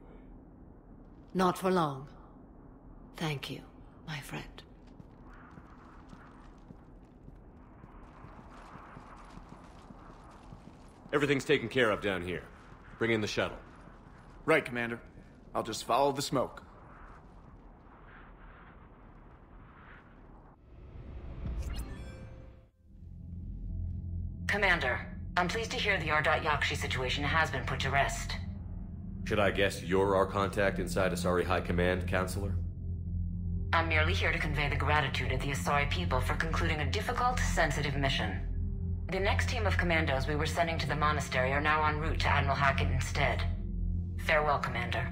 Not for long. Thank you, my friend. Everything's taken care of down here. Bring in the shuttle. Right, Commander. I'll just follow the smoke. Commander, I'm pleased to hear the R.Yakshi situation has been put to rest. Should I guess you're our contact inside Asari High Command, Counselor? I'm merely here to convey the gratitude of the Asari people for concluding a difficult, sensitive mission. The next team of commandos we were sending to the monastery are now en route to Admiral Hackett instead. Farewell, Commander.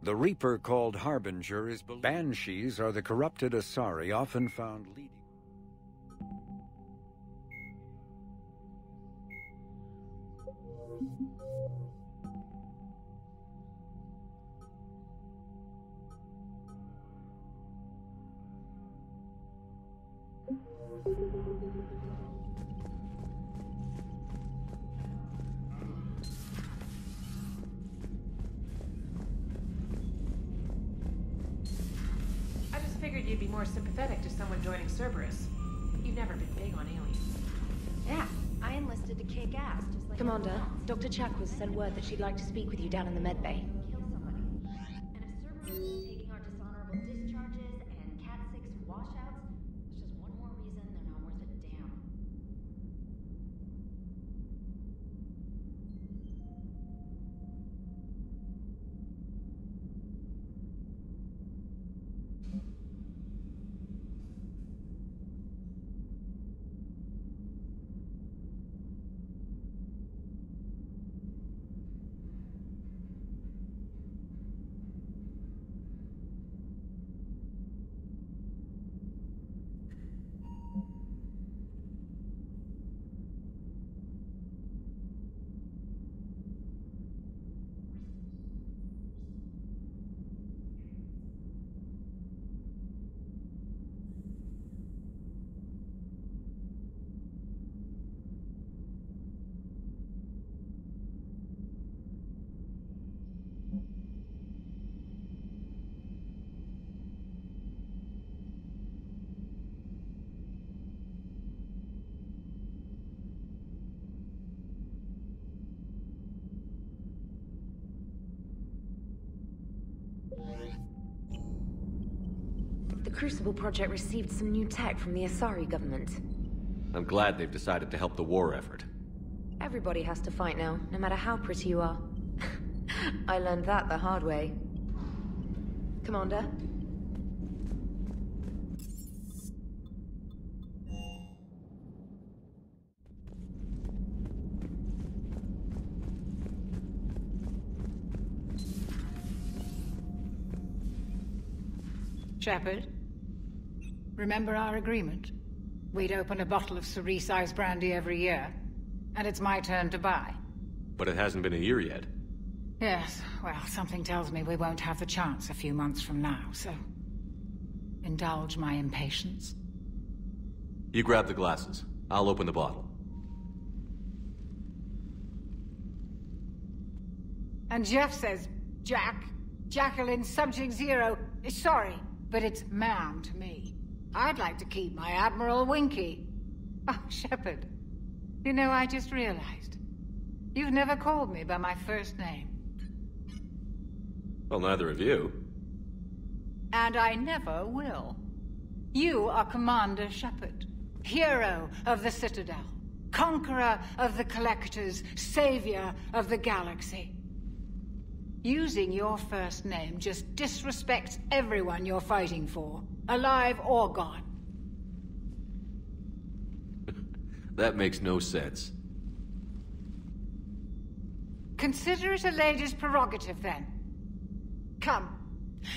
The Reaper called Harbinger is Banshees are the corrupted Asari often found leading. You'd be more sympathetic to someone joining Cerberus. You've never been big on aliens. Yeah, I enlisted to kick ass, just like... Commander, Dr. Chakwas sent word that she'd like to speak with you down in the med bay. Kill somebody. And if Cerberus is taking our dishonorable discharges and Cat 6 washouts, it's just one more reason they're not worth a damn. The Crucible Project received some new tech from the Asari government. I'm glad they've decided to help the war effort. Everybody has to fight now, no matter how pretty you are. I learned that the hard way. Commander? Shepard, remember our agreement? We'd open a bottle of cerise ice brandy every year, and it's my turn to buy. But it hasn't been a year yet. Yes, well, something tells me we won't have the chance a few months from now, so... indulge my impatience. You grab the glasses. I'll open the bottle. And Jeff says, Jack, Jacqueline, Subject Zero, is sorry. but it's ma'am to me. I'd like to keep my Admiral Winky. Oh, Shepard. You know, I just realized. You've never called me by my first name. Well, neither of you. And I never will. You are Commander Shepard, hero of the Citadel, conqueror of the Collectors, savior of the galaxy. Using your first name just disrespects everyone you're fighting for, alive or gone. That makes no sense. Consider it a lady's prerogative, then. Come,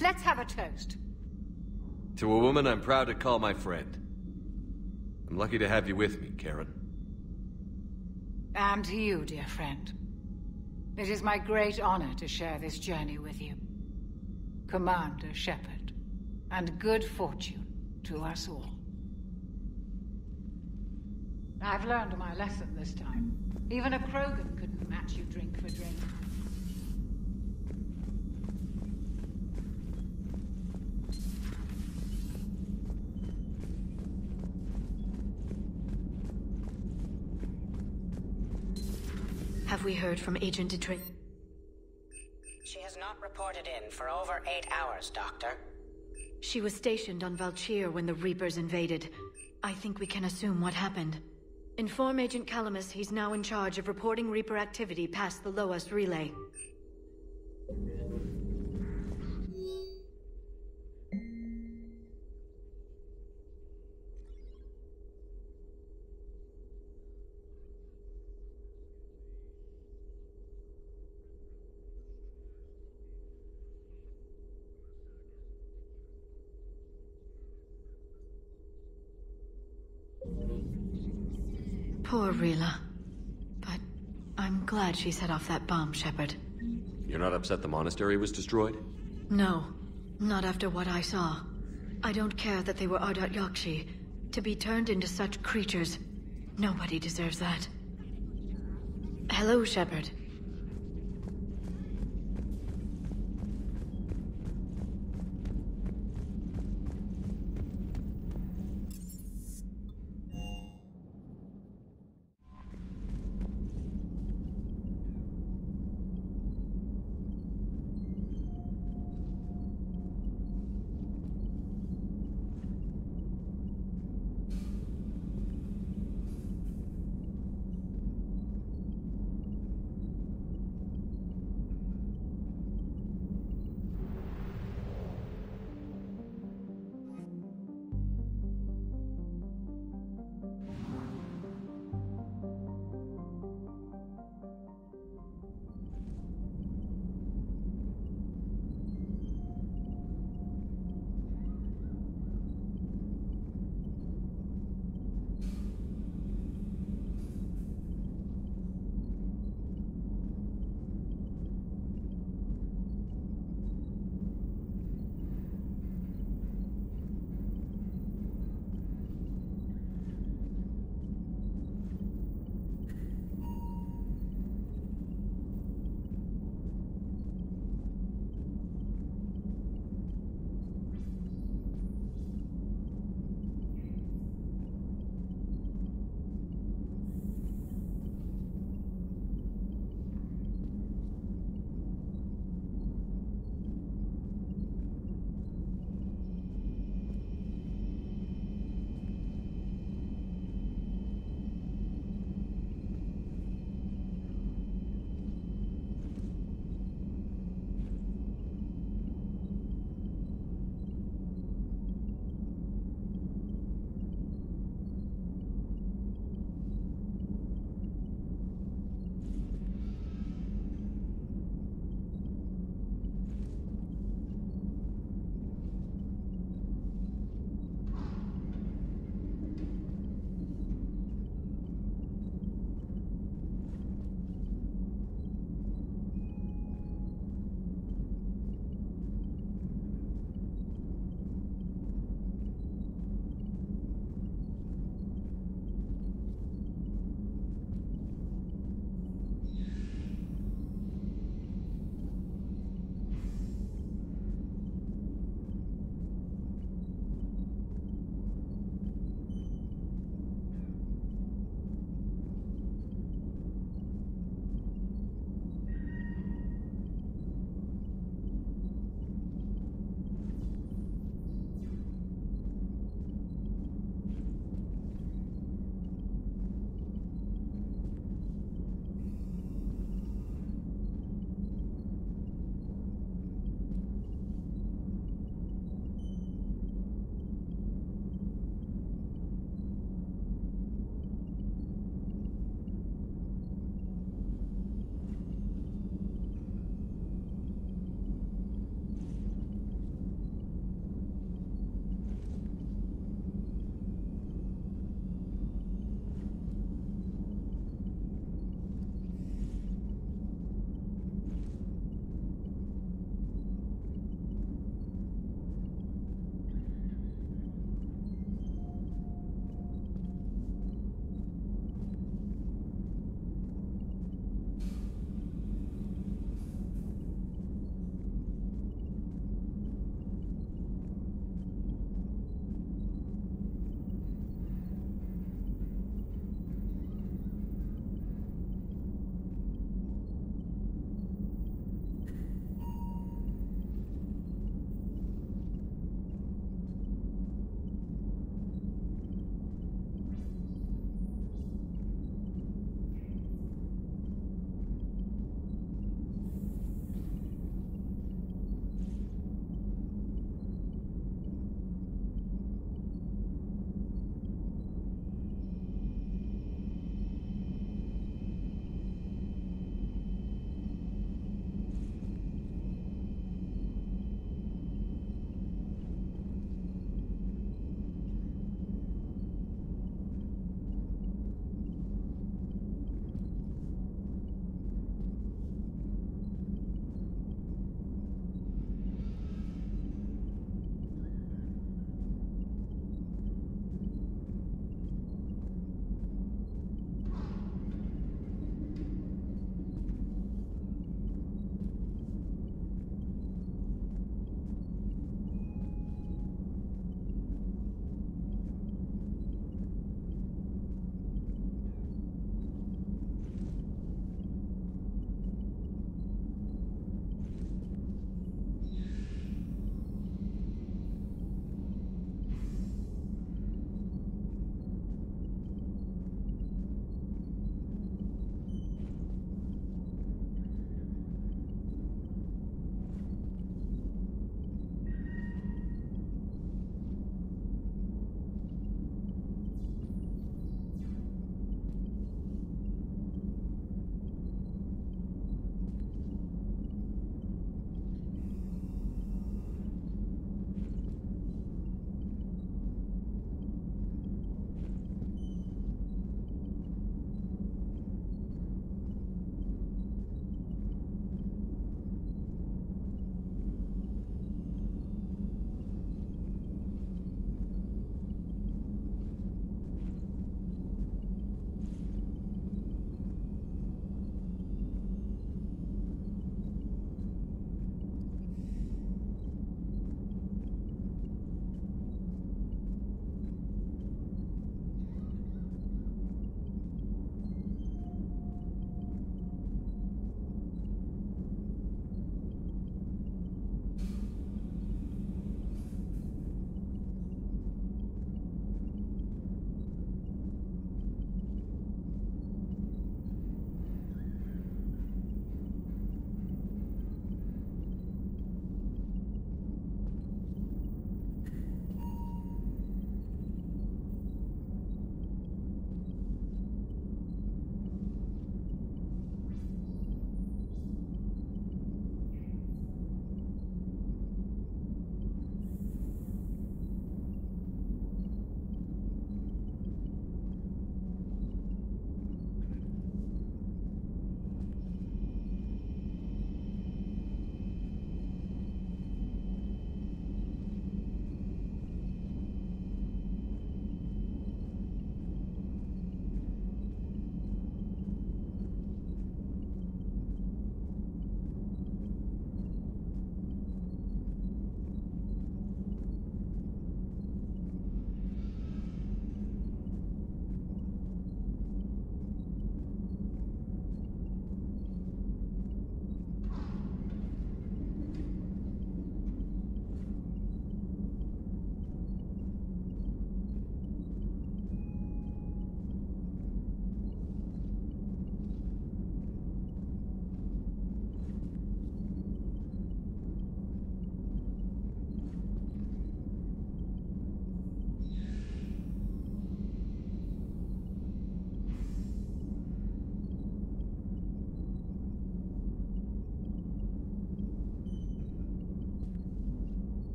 let's have a toast. To a woman I'm proud to call my friend. I'm lucky to have you with me, Karen. And to you, dear friend. It is my great honor to share this journey with you. Commander Shepard. And good fortune to us all. I've learned my lesson this time. Even a Krogan couldn't match you drink for drink. Have we heard from Agent Detroit? She has not reported in for over 8 hours, Doctor. She was stationed on Valchir when the Reapers invaded. I think we can assume what happened. Inform Agent Calamus he's now in charge of reporting Reaper activity past the Loas relay. Poor Rila. But I'm glad she set off that bomb, Shepard. You're not upset the monastery was destroyed? No, not after what I saw. I don't care that they were Ardat Yakshi. To be turned into such creatures, nobody deserves that. Hello, Shepard.